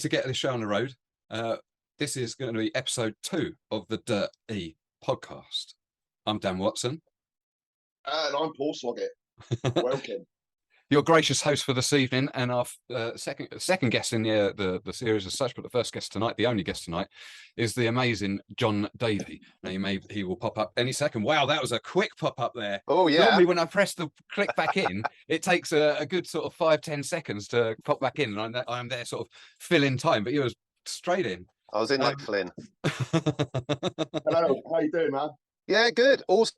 to get this show on the road. This is going to be episode 2 of the Dirt-E Podcast. I'm Dan Watson. And I'm Paul Sloggett. Welcome. Your gracious host for this evening, and our second guest in the series as such, but the first guest tonight, the only guest tonight, is the amazing Jon Davey. Now he will pop up any second. Wow, that was a quick pop up there. Oh yeah. Normally when I press the click back in, it takes a good sort of 5-10 seconds to pop back in, and I'm there sort of filling time, but you was straight in. I was in like Flynn. Hello, how you doing, man? Yeah, good. Also,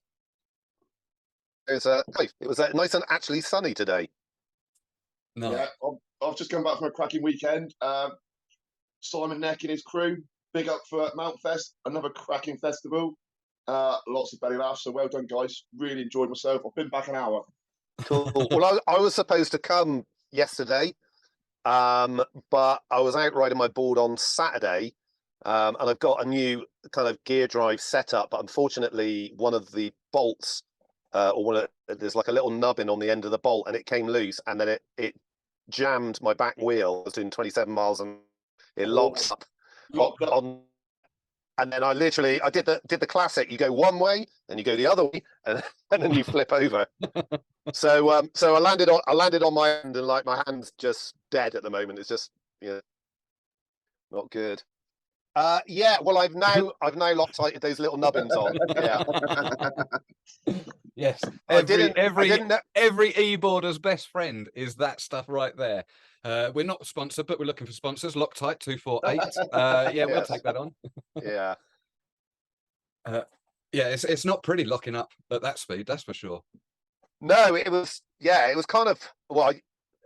it was nice and actually sunny today. No. Yeah, I've just come back from a cracking weekend. Simon Neck and his crew, big up for Mount Fest, another cracking festival. Lots of belly laughs, so well done, guys. Really enjoyed myself. I've been back an hour. Cool. Well, I was supposed to come yesterday, but I was out riding my board on Saturday, and I've got a new kind of gear drive setup, but unfortunately one of the bolts, there's like a little nubbin on the end of the bolt, and it came loose, and then it jammed my back wheel. I was doing 27 miles and it locked up on, and then I did the classic, you go one way and you go the other way, and then you flip over. So I landed on my hand, and like my hand's just dead at the moment. It's just, not good. Yeah, well, I've now Loctited those little nubbins on. Yeah. Yes. Every e-boarder's best friend is that stuff right there. We're not sponsored, but we're looking for sponsors. Loctite 248. Yeah, we'll take that on. Yeah. Yeah, it's not pretty locking up at that speed, that's for sure. No, it was kind of, well,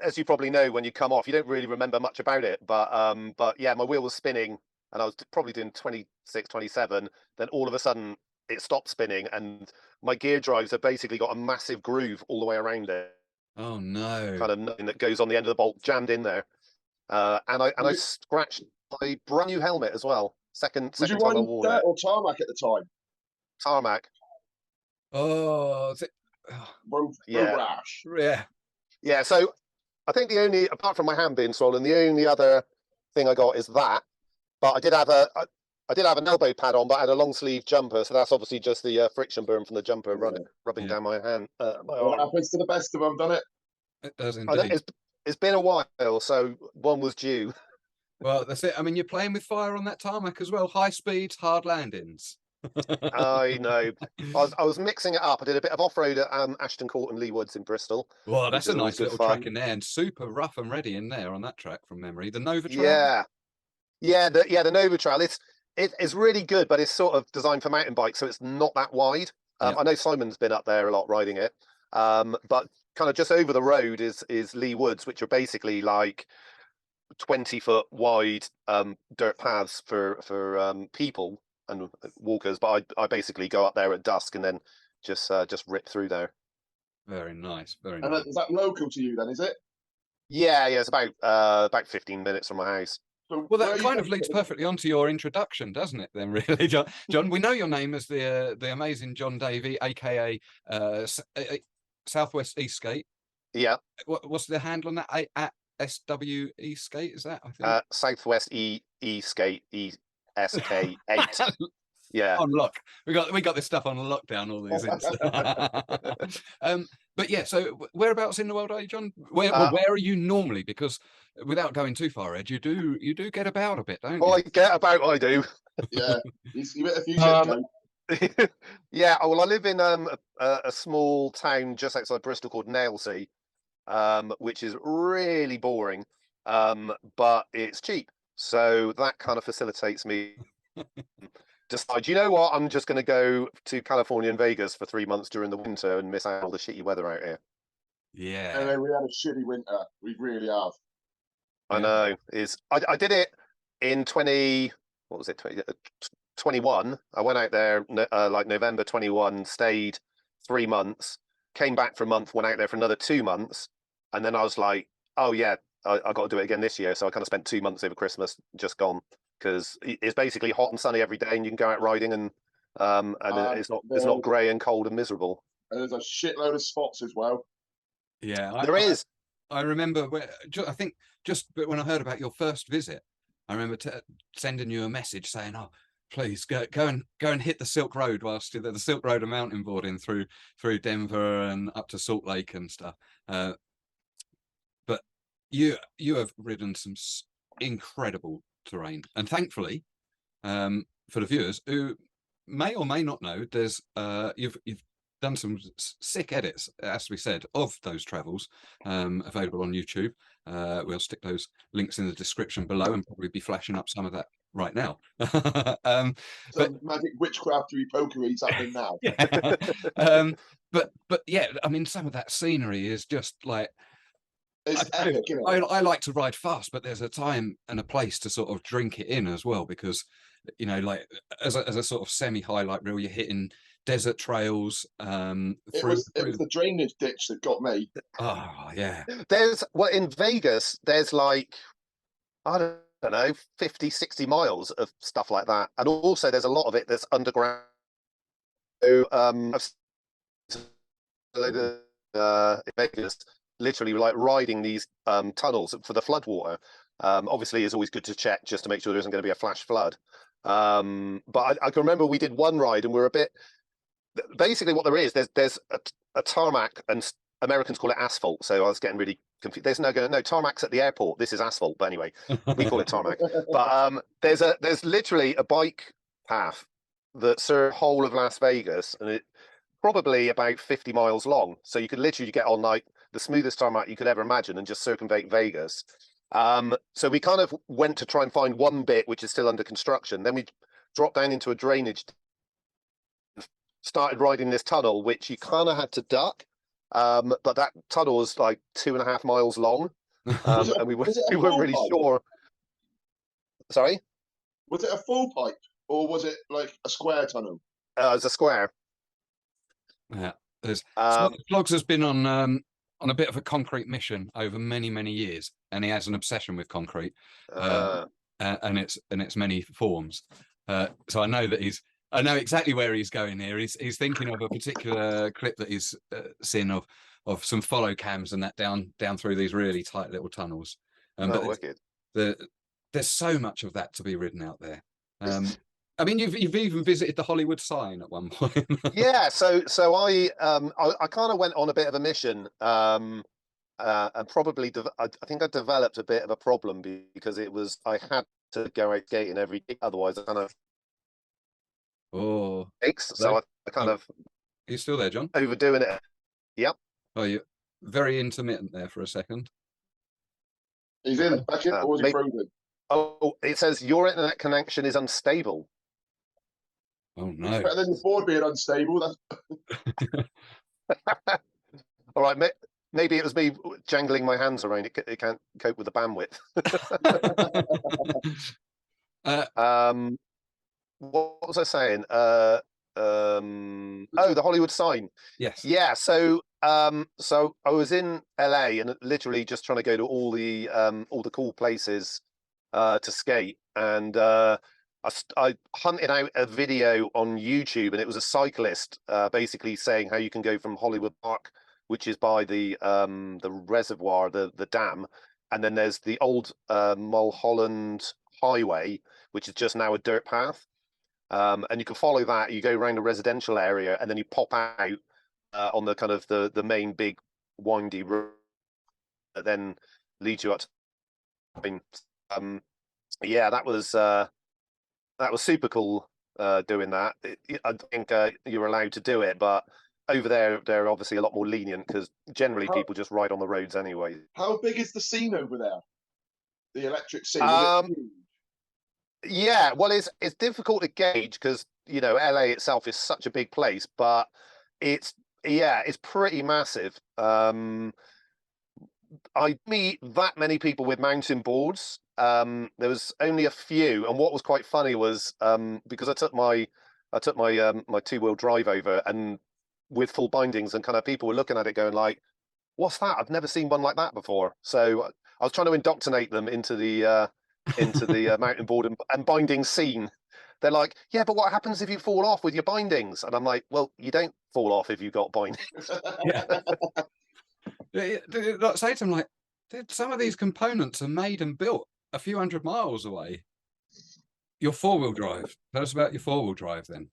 as you probably know, when you come off, you don't really remember much about it, but yeah, my wheel was spinning, and I was probably doing 26, 27. Then all of a sudden it stopped spinning, and my gear drives have basically got a massive groove all the way around it. Oh no! Kind of nothing that goes on the end of the bolt jammed in there, and I scratched my brand new helmet as well. Second time I wore dirt it. or tarmac at the time? Tarmac. Oh, is it? Rash. Yeah. So I think apart from my hand being swollen, the only other thing I got is that. But I did have an elbow pad on, but I had a long sleeve jumper, so that's obviously just the friction burn from the jumper rubbing down my hand. What happens to the best of them, doesn't it? It does indeed. It's been a while, so one was due. Well, that's it. I mean, you're playing with fire on that tarmac as well. High speeds, hard landings. I know. I was mixing it up. I did a bit of off-road at Ashton Court and Lee Woods in Bristol. Well, that's a nice little track in there, and super rough and ready in there on that track from memory. The Nova Trail. The Nova Trail. It's really good, but it's sort of designed for mountain bikes, so it's not that wide. I know Simon's been up there a lot riding it, but kind of just over the road is Lee Woods, which are basically like 20-foot wide dirt paths for people and walkers. But I basically go up there at dusk and then just rip through there. Very nice, very nice. And is that local to you then? Is it? Yeah. It's about 15 minutes from my house. Well, that kind of leads perfectly onto your introduction, doesn't it? Then, really, Jon. Jon, we know your name as the amazing Jon Davey, aka Southwest Eastskate. Yeah. What's the handle on that? At SW Eastskate, is that? I think Southwest Eastskate ESK8. Yeah. On lock. We got this stuff on lockdown. All these. But yeah. So whereabouts in the world are you, Jon? Where are you normally? Because without going too far, Ed, you do get about a bit, don't you? Well, I get about. I do. Yeah. You met a few yeah. Well, I live in a small town just outside Bristol called Nailsea, which is really boring, but it's cheap, so that kind of facilitates me. Decide, you know what? I'm just going to go to California and Vegas for 3 months during the winter and miss out all the shitty weather out here. Yeah. And we had a shitty winter. We really have. I know. I did it in 21. I went out there like November 21, stayed 3 months, came back for a month, went out there for another 2 months, and then I was like, oh yeah, I got to do it again this year. So I kind of spent 2 months over Christmas just gone. Because it's basically hot and sunny every day, and you can go out riding, and it's not grey and cold and miserable. And there's a shitload of spots as well. Yeah, there is. I remember I think just when I heard about your first visit, I remember sending you a message saying, "Oh, please go and hit the Silk Road whilst you're there, the Silk Road of mountain boarding through Denver and up to Salt Lake and stuff." But you have ridden some incredible terrain, and thankfully, for the viewers who may or may not know, there's you've done some sick edits, it has to be said, of those travels, available on YouTube. We'll stick those links in the description below and probably be flashing up some of that right now. But magic witchcraftery pokery's happening now. Yeah. But yeah, I mean, some of that scenery is just like, It's epic, isn't it? I like to ride fast, but there's a time and a place to sort of drink it in as well, because, you know, like as a sort of semi-highlight reel, you're hitting desert trails. It was the drainage ditch that got me. Oh yeah. In Vegas, there's like, I don't know, 50, 60 miles of stuff like that. And also there's a lot of it that's underground. So, in Vegas, literally like riding these tunnels for the floodwater. Obviously, it's always good to check just to make sure there isn't going to be a flash flood. But I can remember we did one ride and we're a bit. Basically, what there is, there's a tarmac, and Americans call it asphalt. So I was getting really confused. There's no tarmac's at the airport. This is asphalt, but anyway, we call it tarmac. But there's literally a bike path that serves the whole of Las Vegas, and it probably about 50 miles long. So you could literally get on like the smoothest tarmac you could ever imagine and just circumvent Vegas. So we kind of went to try and find one bit which is still under construction. Then we dropped down into a drainage, started riding this tunnel, which you kind of had to duck. But that tunnel was like 2.5 miles long. And we weren't really sure. Sorry? Was it a full pipe or was it like a square tunnel? It was a square. Yeah. Flogs has been on a bit of a concrete mission over many, many years, and he has an obsession with concrete, and its many forms. So I know that I know exactly where he's going here. He's thinking of a particular clip that he's seen of some follow cams and that down through these really tight little tunnels. But wicked. There's so much of that to be ridden out there. I mean, you've even visited the Hollywood sign at one point. Yeah, so I kind of went on a bit of a mission, and probably I think I developed a bit of a problem because I had to go out skating every day, otherwise I kind of so I kind of. Are you still there, John? Overdoing it. Yep. Oh, you're very intermittent there for a second. He's in back in, or was he frozen? Oh, it says your internet connection is unstable. Oh no! It's better than your board being unstable. All right, maybe it was me jangling my hands around. It can't cope with the bandwidth. What was I saying? Oh, the Hollywood sign. Yes. Yeah. So I was in LA and literally just trying to go to all the cool places to skate, and I hunted out a video on YouTube, and it was a cyclist basically saying how you can go from Hollywood Park, which is by the reservoir, the dam, and then there's the old Mulholland Highway, which is just now a dirt path. And you can follow that. You go around a residential area, and then you pop out on the kind of the main big windy road that then leads you up to. Yeah, that was super cool doing that. I think you're allowed to do it, but over there they're obviously a lot more lenient because generally people just ride on the roads anyway. How big is the scene over there? The electric scene? Yeah, well, it's difficult to gauge because LA itself is such a big place, but it's pretty massive. I meet that many people with mountain boards. There was only a few, and what was quite funny was because I took my my 2-wheel drive over and with full bindings, and kind of people were looking at it going like, "What's that? I've never seen one like that before." So I was trying to indoctrinate them into the mountain board and binding scene. They're like, "Yeah, but what happens if you fall off with your bindings?" And I'm like, "Well, you don't fall off if you've got bindings." Like, say to them, like, some of these components are made and built a few hundred miles away. Your four-wheel drive. Tell us about your four-wheel drive then.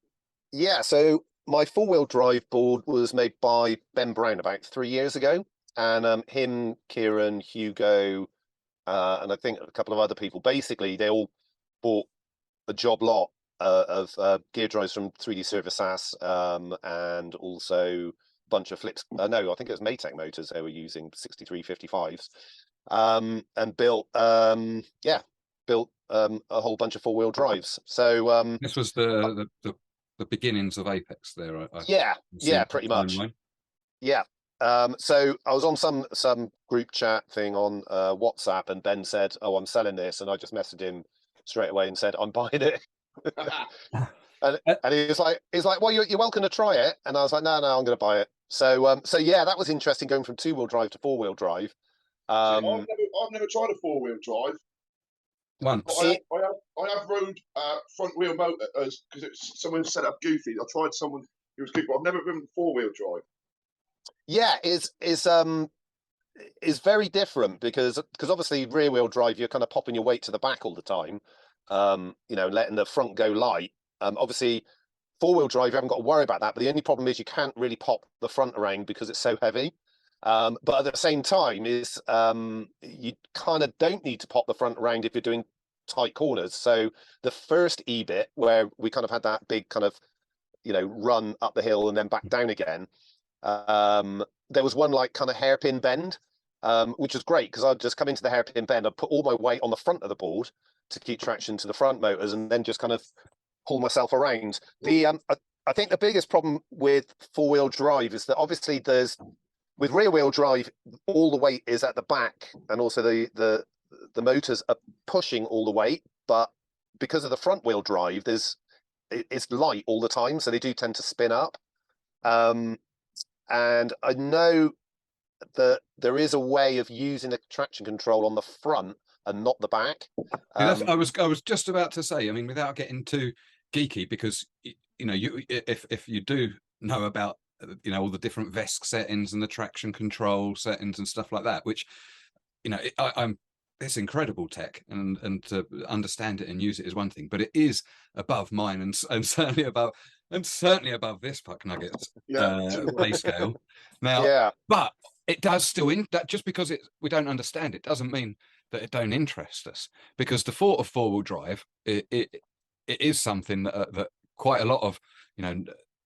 Yeah, so my four-wheel drive board was made by Ben Brown about 3 years ago, and him, Kieran, Hugo, and I think a couple of other people. Basically, they all bought a job lot of gear drives from 3D Service SAS, and also a bunch of flips. No, I think it was Maytag motors they were using, 6355s, and built a whole bunch of four-wheel drives. So this was the beginnings of Apex there. Yeah, pretty much. Yeah. So I was on some group chat thing on WhatsApp, and Ben said, "Oh, I'm selling this," and I just messaged him straight away and said, "I'm buying it." and he was like, "Well, you're welcome to try it," and I was like, "No, I'm going to buy it." So yeah, that was interesting going from two-wheel drive to four-wheel drive. I've never tried a four-wheel drive. Once. I have rode front wheel motors because someone set up goofy. I tried someone who was good, but I've never ridden four-wheel drive. Yeah, is very different because obviously rear wheel drive, you're kind of popping your weight to the back all the time, letting the front go light. Obviously four wheel drive, you haven't got to worry about that, but the only problem is you can't really pop the front around because it's so heavy. But at the same time is you kind of don't need to pop the front around if you're doing tight corners. So the first E-bit where we kind of had that big kind of run up the hill and then back down again, there was one like kind of hairpin bend, which was great because I'd just come into the hairpin bend, I'd put all my weight on the front of the board to keep traction to the front motors, and then just kind of pull myself around. I think the biggest problem with four-wheel drive is that obviously with rear-wheel drive, all the weight is at the back, and also the motors are pushing all the weight, but because of the front-wheel drive, it's light all the time, so they do tend to spin up. And I know that there is a way of using the traction control on the front and not the back. I was just about to say, I mean, without getting too geeky, because if you do know about all the different VESC settings and the traction control settings and stuff like that, which it's incredible tech, and to understand it and use it is one thing, but it is above mine and certainly above this puck nuggets pay scale. Now, but it does still that just because we don't understand it doesn't mean that it don't interest us, because the thought of four-wheel drive, it is something that quite a lot of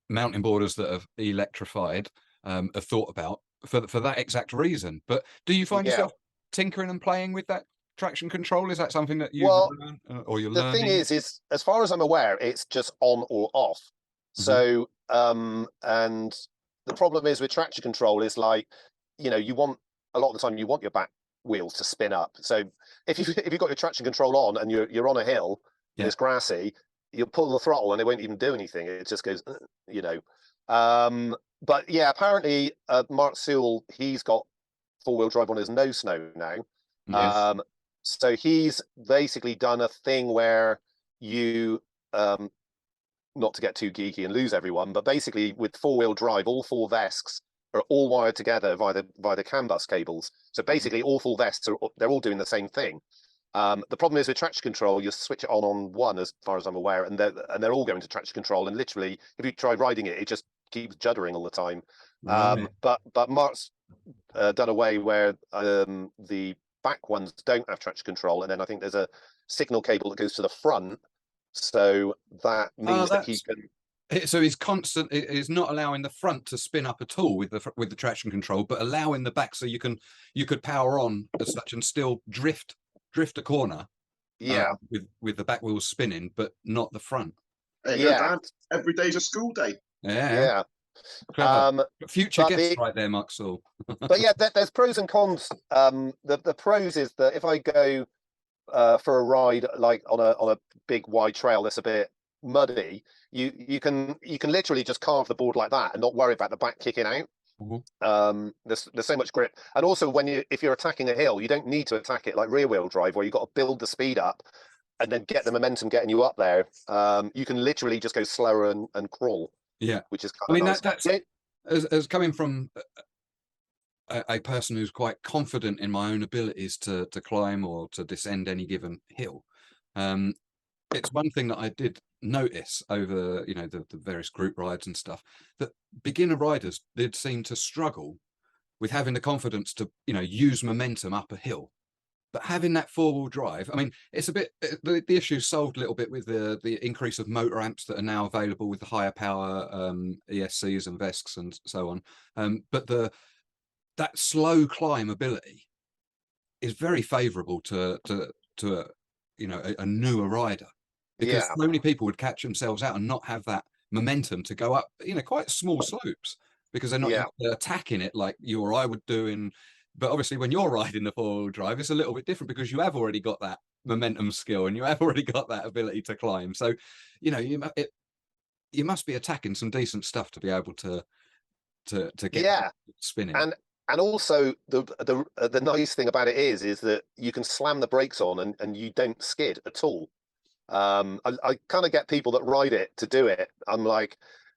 mountain boarders that have electrified have thought about for that exact reason. But do you find yourself tinkering and playing with that traction control? Is that something that you've learned, or you're learning? The thing is as far as I'm aware, it's just on or off. So and the problem is with traction control is like, you want, a lot of the time you want your back wheels to spin up. So if you've got your traction control on and you're on a hill and it's grassy, you'll pull the throttle and it won't even do anything. It just goes, but yeah, apparently Mark Sewell, he's got four-wheel drive on his no snow now. Yes. So he's basically done a thing where you not to get too geeky and lose everyone, but basically with four-wheel drive, all four VESCs are all wired together via the CAN bus cables. So basically all four VESCs they're all doing the same thing. The problem is with traction control, you switch it on one, as far as I'm aware, and they're all going to traction control. And literally, if you try riding it, it just keeps juddering all the time. Right. But Mark's done away where the back ones don't have traction control, and then I think there's a signal cable that goes to the front. So that means that he can. So he's not allowing the front to spin up at all with the traction control, but allowing the back, so you could power on as such and still drift a corner. With the back wheels spinning, but not the front. There you go, Dad. Every day's a school day. Yeah. Future guest right there, Mark Saul. But yeah, there's pros and cons. The pros is that if I go for a ride like on a big wide trail that's a bit muddy, you can literally just carve the board like that and not worry about the back kicking out. There's so much grip, and also if you're attacking a hill, you don't need to attack it like rear wheel drive where you've got to build the speed up and then get the momentum getting you up there. You can literally just go slower and crawl, which is kind of nice. That's as coming from a person who's quite confident in my own abilities to climb or to descend any given hill. It's one thing that I did notice over, the various group rides and stuff, that beginner riders did seem to struggle with having the confidence to, use momentum up a hill. But having that four-wheel drive, I mean, it's a bit, the issue solved a little bit with the increase of motor amps that are now available with the higher power ESCs and VESCs and so on. But that slow climb ability is very favourable to a newer rider, because so many people would catch themselves out and not have that momentum to go up, quite small slopes, because they're not attacking it like you or I would do. But obviously, when you're riding the four-wheel drive, it's a little bit different because you have already got that momentum skill and you have already got that ability to climb. So, you must be attacking some decent stuff to be able to get spinning. And also the nice thing about it is that you can slam the brakes on and you don't skid at all. I kind of get people that ride it to do it. I'm like,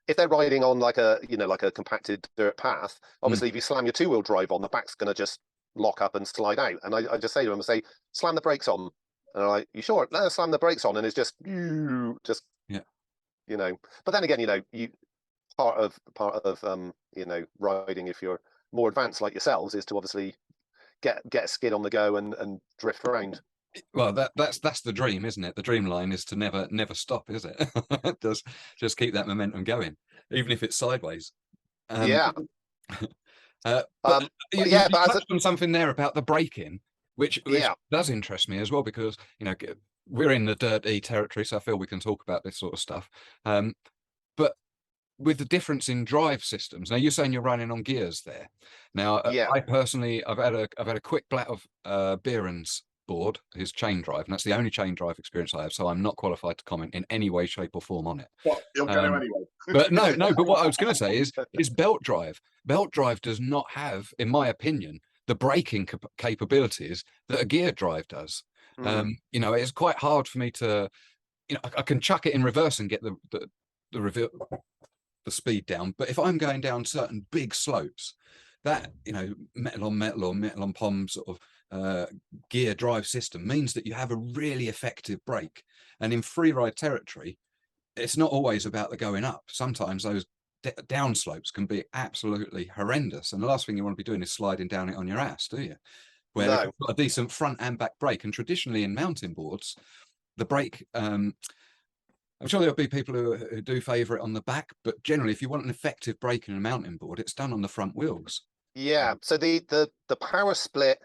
if they're riding on like a compacted dirt path, obviously if you slam your two-wheel drive on, the back's going to just lock up and slide out. And I just say to them, slam the brakes on. And I'm like, you sure? No, slam the brakes on, and it's just But then again, you part of riding, if you're more advanced like yourselves, is to obviously get a skid on the go and drift around. Well, that's the dream, isn't it? The dream line is to never stop, is it? just keep that momentum going, even if it's sideways. You touched on something there about the braking, which does interest me as well, because we're in the Dirt-E territory, so I feel we can talk about this sort of stuff. But with the difference in drive systems, now you're saying you're running on gears there. Now, I personally, I've had a quick blat of Bieran's board, his chain drive, and that's the only chain drive experience I have, so I'm not qualified to comment in any way, shape or form on it. Well, you'll get there anyway. But but what I was going to say is belt drive does not have, in my opinion, the braking capabilities that a gear drive does. It's quite hard for me to, I can chuck it in reverse and get the speed down, but if I'm going down certain big slopes, that metal on metal or metal on POM sort of gear drive system means that you have a really effective brake. And in free ride territory, it's not always about the going up. Sometimes those down slopes can be absolutely horrendous, and the last thing you want to be doing is sliding down it on your ass, do you? Where you've got a decent front and back brake, and traditionally in mountain boards, the brake, I'm sure there'll be people who do favour it on the back, but generally, if you want an effective brake in a mountain board, it's done on the front wheels. Yeah. So the power split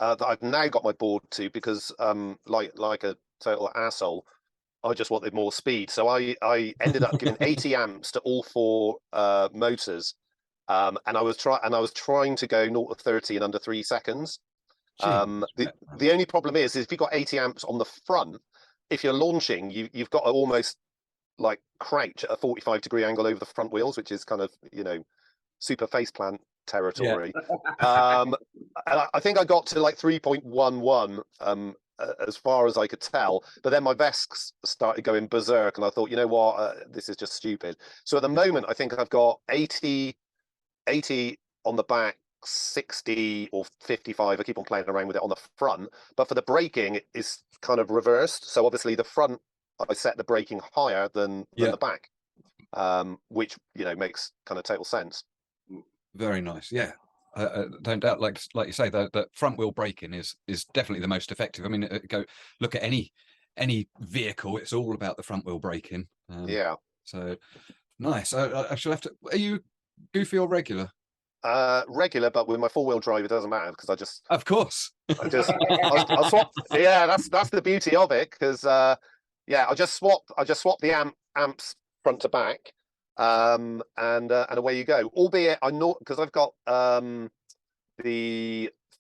that I've now got my board to, because like a total asshole, I just wanted more speed. So I ended up giving 80 amps to all four motors, and I was trying to go 0 to 30 in under 3 seconds. The only problem is if you've got 80 amps on the front, if you're launching, you've got to almost like crouch at a 45-degree angle over the front wheels, which is kind of super faceplant territory. And I think I got to like 3.11 as far as I could tell, but then my VESCs started going berserk, and I thought, this is just stupid. So at the moment, I think I've got 80 on the back, 60 or 55. I keep on playing around with it on the front, but for the braking, it's kind of reversed. So obviously the front, I set the braking higher than the back, which makes kind of total sense. Very nice. Yeah, don't doubt. Like you say, the front wheel braking is definitely the most effective. I mean, go look at any vehicle; it's all about the front wheel braking. So nice. I shall have to. Are you goofy or regular? Regular, but with my four-wheel drive, it doesn't matter because Of course. I'll swap. Yeah, that's the beauty of it, because I just swap the amps front to back, and away you go. Albeit I know, because I've got the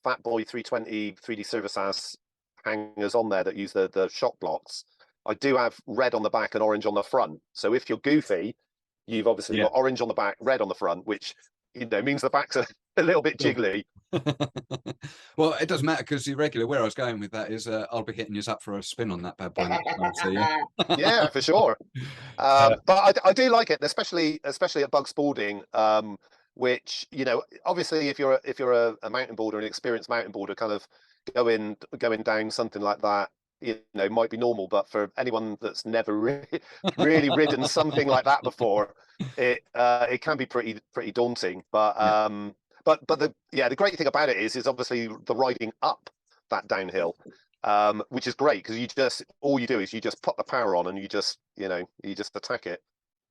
Fat Boy 320 3D Service As hangers on there that use the shock blocks. I do have red on the back and orange on the front. So if you're goofy, you've obviously got orange on the back, red on the front, which means the back's a little bit jiggly. Well, it doesn't matter because you're regular. Where I was going with that is I'll be hitting you up for a spin on that bad boy next time, so yeah, for sure. But I do like it, especially at Bug Spalding. which, you know, obviously if you're a mountain boarder, an experienced mountain boarder, kind of going down something like that, you know, might be normal. But for anyone that's never really ridden something like that before, it can be pretty daunting. But the great thing about it is obviously the riding up that downhill, which is great because all you do is you just put the power on and you just attack it.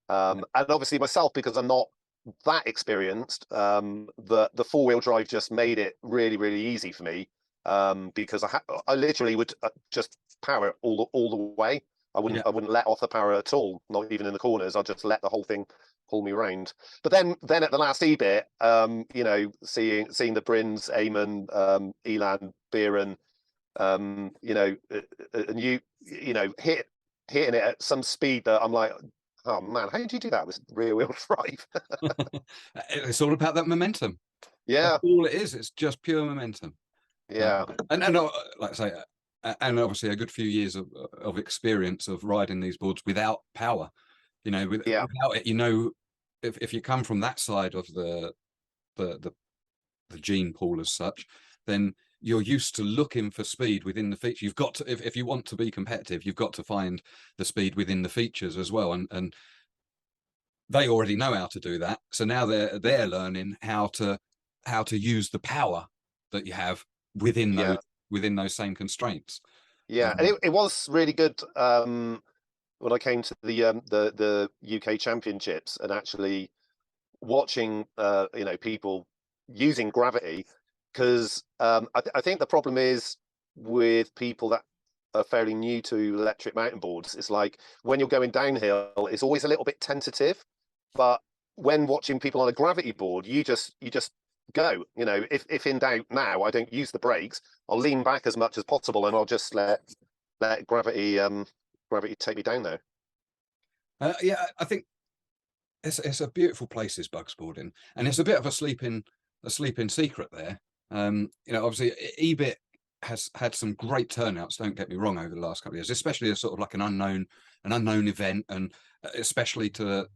And obviously myself, because I'm not that experienced, the four-wheel drive just made it really, really easy for me, because I literally would just power it all the way. I wouldn't let off the power at all, not even in the corners. I'd just let the whole thing pull me round. But then at the last bit, you know, seeing the Brins, Eamon, Elan, Beeren, you know, and you know, hitting it at some speed that I'm like, oh man, how did you do that with rear wheel drive? It's all about that momentum. Yeah, that's all it is. It's just pure momentum. Yeah, and like I say, and obviously a good few years of experience of riding these boards without power. You know, without it, you know, if you come from that side of the gene pool as such, then you're used to looking for speed within the feature. You've got to, if you want to be competitive, you've got to find the speed within the features as well. And they already know how to do that. So now they're learning how to use the power that you have within those same constraints. Yeah, and it was really good when I came to the UK Championships and actually watching you know, people using gravity, because I think the problem is with people that are fairly new to electric mountain boards, it's like when you're going downhill, it's always a little bit tentative, but when watching people on a gravity board, you just go. You know, if in doubt, now I don't use the brakes. I'll lean back as much as possible, and I'll just let gravity take me down there. Yeah, I think it's a beautiful place, is Bugsboarding, and it's a bit of a sleeping secret there. You know, obviously EBIT has had some great turnouts, don't get me wrong, over the last couple of years, especially as sort of like an unknown event, and especially to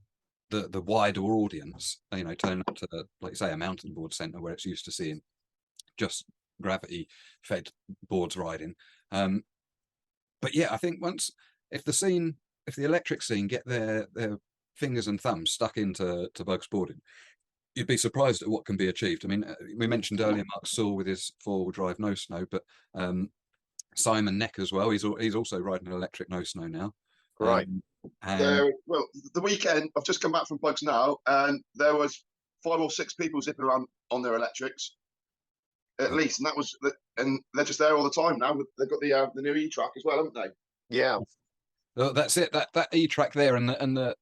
the wider audience, you know, turn up to, like you say, a mountain board centre where it's used to seeing just gravity fed boards riding. But yeah, I think if the electric scene get their fingers and thumbs stuck into Bugsboarding, you'd be surprised at what can be achieved. I mean, we mentioned earlier Mark Saul with his four-wheel drive no snow, but Simon Neck as well. He's also riding an electric no snow now. Right. Well, the weekend, I've just come back from Bugs now, and there was 5 or 6 people zipping around on their electrics, at least, and they're just there all the time now. They've got the new E-Track as well, haven't they? Yeah. Well, that's it. That E-Track there, and the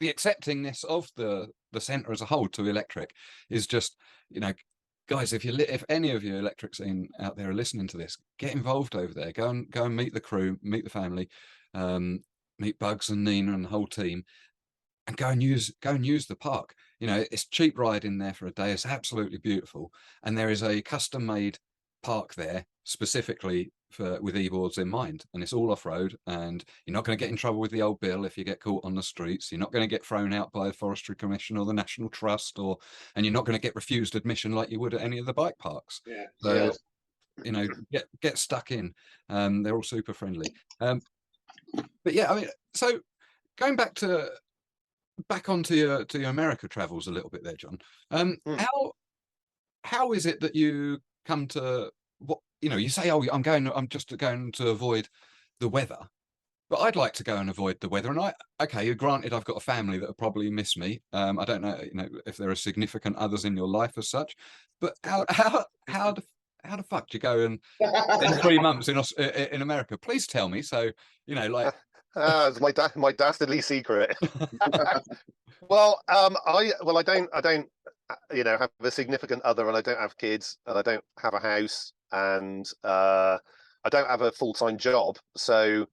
acceptingness of the centre as a whole to electric is just, you know, guys, if any of you electric scene out there are listening to this, get involved over there. Go and meet the crew, meet the family, meet Bugs and Nina and the whole team, and go and use the park. You know, it's cheap ride in there for a day. It's absolutely beautiful, and there is a custom made park there specifically with e-boards in mind, and it's all off-road, and you're not going to get in trouble with the old bill if you get caught on the streets. You're not going to get thrown out by the Forestry Commission or the National Trust, and you're not going to get refused admission like you would at any of the bike parks. You know, get stuck in. They're all super friendly. But yeah, I mean, so going back onto your America travels a little bit there, John. How is it that you come to what, you know, you say, oh, I'm just going to avoid the weather, but I'd like to go and avoid the weather. And granted, I've got a family that will probably miss me. I don't know, you know, if there are significant others in your life as such, but how the fuck do you go and in 3 months in America? Please tell me. So, you know, like, it's my dastardly secret. Well, I don't, you know, have a significant other, and I don't have kids, and I don't have a house, and I don't have a full-time job. So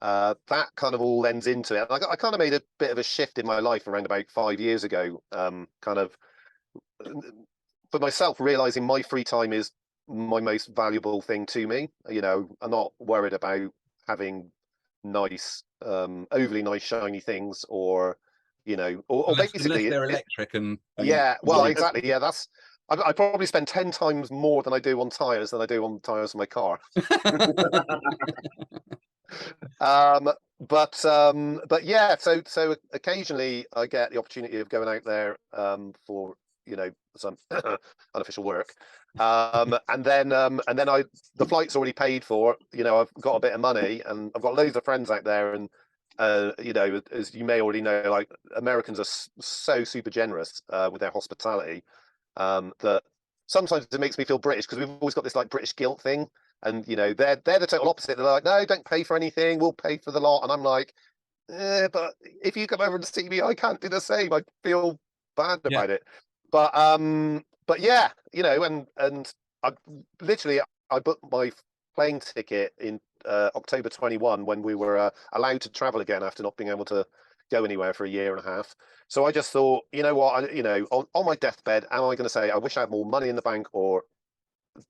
that kind of all lends into it. I kind of made a bit of a shift in my life around about 5 years ago, kind of for myself, realizing my free time is my most valuable thing to me. You know, I'm not worried about having nice, overly nice, shiny things, or, or unless basically, they're electric and well, Yeah. exactly. Yeah, I probably spend 10 times more than I do on tyres than I do on tyres of my car. But yeah, so occasionally I get the opportunity of going out there for some unofficial work, and then the flight's already paid for. I've got a bit of money, and I've got loads of friends out there, and as you may already know, like Americans are so super generous with their hospitality, that sometimes it makes me feel British, because we've always got this like British guilt thing. And they're the total opposite. They're like, no, don't pay for anything. We'll pay for the lot. And I'm like, but if you come over and see me, I can't do the same. I feel bad about it. But yeah, and I literally I booked my plane ticket in October 21, when we were allowed to travel again after not being able to go anywhere for a year and a half. So I just thought, you know what, on my deathbed, am I going to say I wish I had more money in the bank, or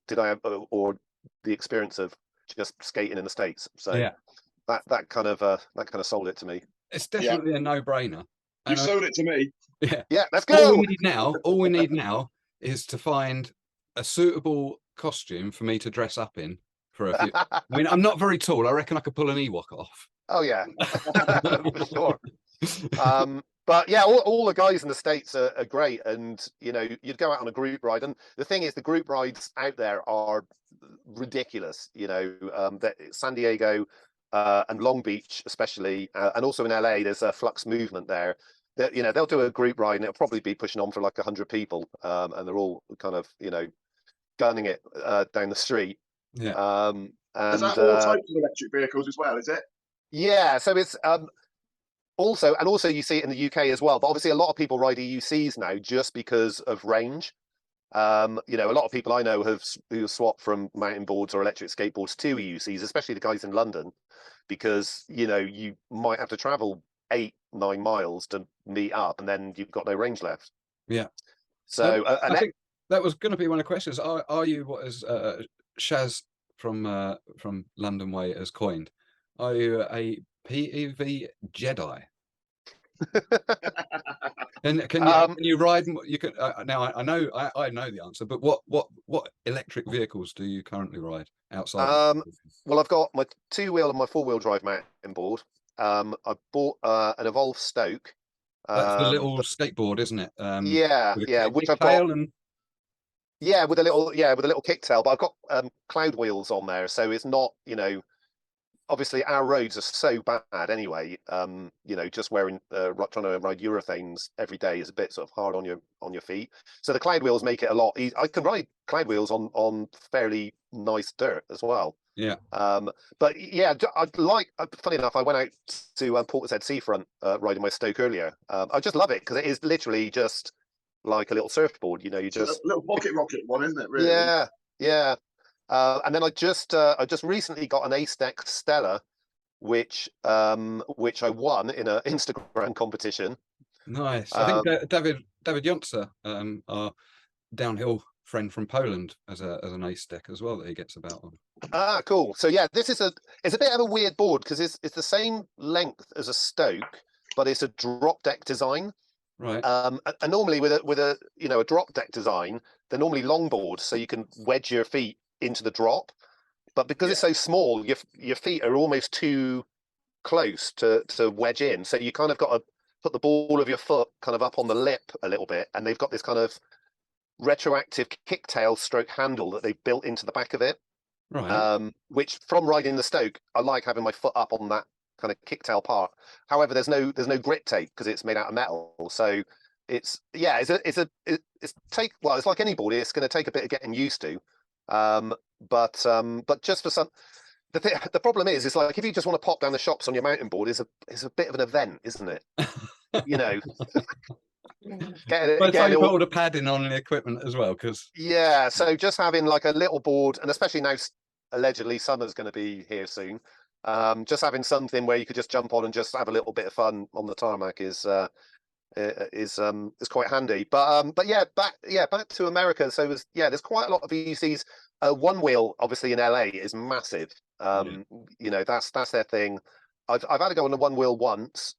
did I have, or the experience of just skating in the States? So yeah, that kind of sold it to me. it's definitely a no-brainer. You sold it to me. Yeah, let's All go. we need now is to find a suitable costume for me to dress up in for a few. I mean, I'm not very tall. I reckon I could pull an Ewok off. Oh yeah, for sure. But yeah, all the guys in the States are great, and you'd go out on a group ride, and the thing is, the group rides out there are ridiculous. That San Diego and Long Beach especially, and also in LA, there's a Flux Movement there. That they'll do a group ride, and it'll probably be pushing on for like 100 people, and they're all kind of gunning it down the street. Yeah. And is that all types of electric vehicles as well? Is it? Yeah, so it's also you see it in the UK as well, but obviously a lot of people ride EUCs now just because of range. A lot of people I know who swapped from mountain boards or electric skateboards to EUCs, especially the guys in London, because you might have to travel 8-9 miles to meet up, and then you've got no range left. Yeah. So I think that was going to be one of the questions. Are you what is Shaz from London Way has coined? Are you a PEV Jedi? And can you ride? You can now. I know the answer, but what electric vehicles do you currently ride outside? Well, I've got my 2-wheel and my 4-wheel drive mountain board. I bought an Evolve Stoke. That's the little skateboard, isn't it? Which I've got. With a little kicktail, but I've got cloud wheels on there, so it's not, obviously our roads are so bad anyway. Just trying to ride urethanes every day is a bit sort of hard on your feet. So the cloud wheels make it a lot easier. I can ride cloud wheels on fairly nice dirt as well. Yeah. But yeah, funny enough, I went out to Portishead Seafront riding my Stoke earlier. I just love it because it is literally just like a little surfboard. You just a little pocket rocket one, isn't it? Really? Yeah. And then I just recently got an Ace-Deck Stella, which I won in an Instagram competition. Nice. I think David Jontzer, our downhill friend from Poland, as an Ace-Deck as well that he gets about on. Ah, cool. So yeah, it's a bit of a weird board because it's the same length as a Stoke, but it's a drop deck design. Right. And normally with a drop deck design, they're normally long boards, so you can wedge your feet into the drop. But because it's so small, your feet are almost too close to wedge in. So you kind of got to put the ball of your foot kind of up on the lip a little bit, and they've got this kind of retroactive kicktail stroke handle that they've built into the back of it. Right. Which from riding the Stoke, I like having my foot up on that kind of kicktail part. However, there's no grit tape because it's made out of metal. So it's like any board. It's going to take a bit of getting used to. But just for some, the problem is like if you just want to pop down the shops on your mountain board is a bit of an event, isn't it? Put all the padding on the equipment as well, because so just having like a little board, and especially now allegedly summer's going to be here soon, just having something where you could just jump on and just have a little bit of fun on the tarmac is quite handy. But back to America. So there's quite a lot of EUCs. One wheel obviously in LA is massive. That's their thing. I've had to go on a one wheel once.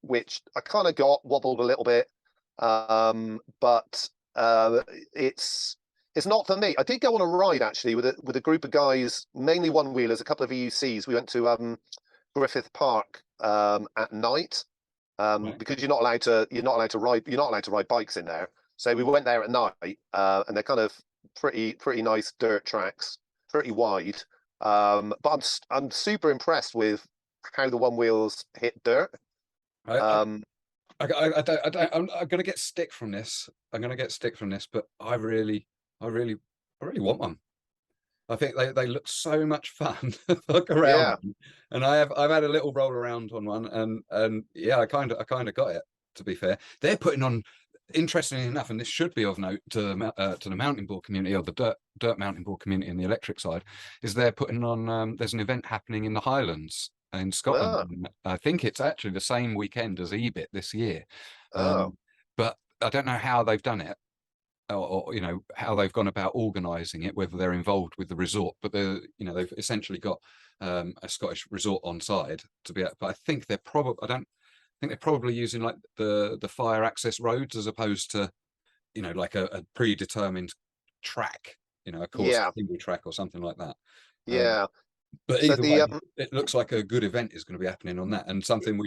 which I kind of wobbled a little bit, but it's not for me. I did go on a ride actually with a group of guys, mainly one wheelers, a couple of EUCs. We went to Griffith Park at night Right. because you're not allowed to ride bikes in there. So we went there at night, and they're kind of pretty nice dirt tracks, pretty wide. But I'm super impressed with how the one wheels hit dirt. I don't, I'm going to get stick from this. But I really want one. I think they look so much fun to look around. Yeah. And I've had a little roll around on one, and yeah, I kind of got it. To be fair, they're putting on, interestingly enough, and this should be of note to the mountain board community, or the dirt mountain board community in the electric side, is they're putting on. There's an event happening in the Highlands in Scotland. I think it's actually the same weekend as EBIT this year. But I don't know how they've done it, or how they've gone about organising it, whether they're involved with the resort, but they've essentially got a Scottish resort on side to be at. But I think they're probably using like the fire access roads as opposed to like a predetermined track, a course, single track or something like that. But either way, it looks like a good event is going to be happening on that, and something we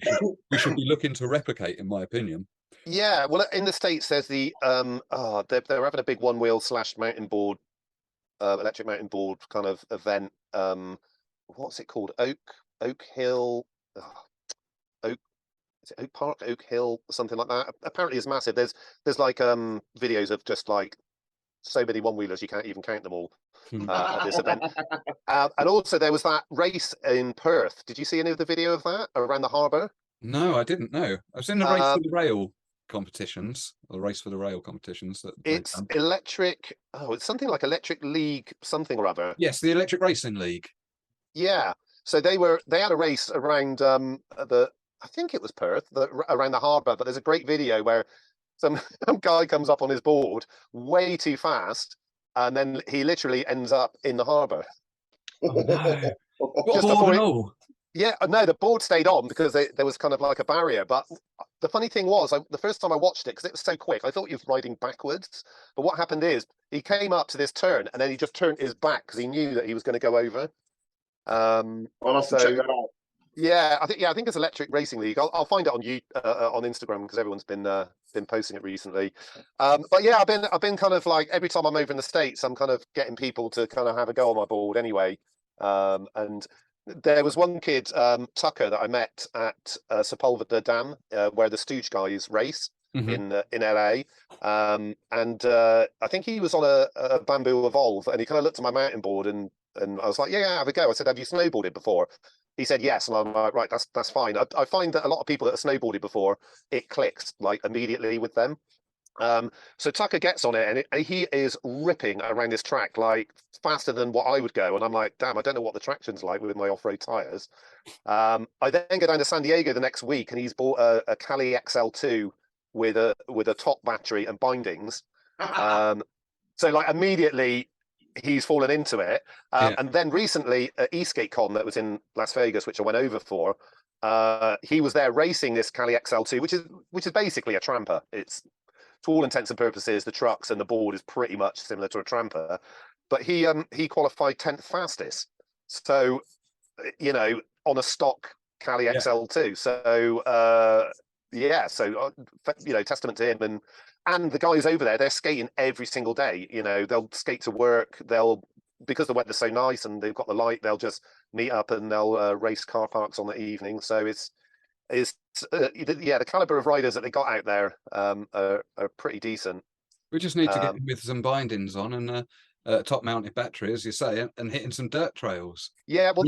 should be looking to replicate, in my opinion. Yeah, well, in the States, there's they're having a big one wheel / mountain board, electric mountain board kind of event. What's it called? Oak Hill, Oak. Is it Oak Park, Oak Hill, something like that? Apparently, it's massive. There's like videos of just like so many one wheelers you can't even count them all at this event. And also, there was that race in Perth. Did you see any of the video of that around the harbour? No, I didn't know. I was in the race for the rail competitions, or the race for the rail competitions. It's electric. Oh, it's something like Electric League, something or other. Yes, the Electric Racing League. Yeah. So they had a race around I think it was Perth, around the harbour. But there's a great video where some guy comes up on his board way too fast, and then he literally ends up in the harbour. Oh, no. Just before yeah, no, the board stayed on because there was kind of like a barrier. But the funny thing was, the first time I watched it, because it was so quick, I thought he was riding backwards. But what happened is he came up to this turn and then he just turned his back because he knew that he was going to go over. I'll have to check that out. Yeah, I think it's Electric Racing League. I'll find it on Instagram because everyone's been posting it recently. But yeah, I've been kind of like, every time I'm over in the States, I'm kind of getting people to kind of have a go on my board anyway. And there was one kid, Tucker, that I met at Sepulveda Dam, where the Stooge guys race in LA. And I think he was on a Bamboo Evolve, and he kind of looked at my mountain board, and I was like, yeah, have a go. I said, have you snowboarded before? He said yes, and I'm like, right, that's fine. I find that a lot of people that have snowboarded before, it clicks like immediately with them. So Tucker gets on it, and he is ripping around this track like faster than what I would go, and I'm like, damn, I don't know what the traction's like with my off-road tires. I then go down to San Diego the next week, and he's bought a Cali XL2 with a top battery and bindings. So like immediately he's fallen into it. And then recently at EskateCon that was in Las Vegas, which I went over for, he was there racing this Cali XL2, which is basically a tramper. It's, to all intents and purposes, the trucks and the board is pretty much similar to a tramper, but he qualified 10th fastest. So, on a stock Cali XL2. So, testament to him. And the guys over there, they're skating every single day. They'll skate to work. Because the weather's so nice and they've got the light, they'll just meet up and they'll race car parks on the evening. So the caliber of riders that they got out there are pretty decent. We just need to get with some bindings on and top mounted battery, as you say, and hitting some dirt trails. Yeah, well,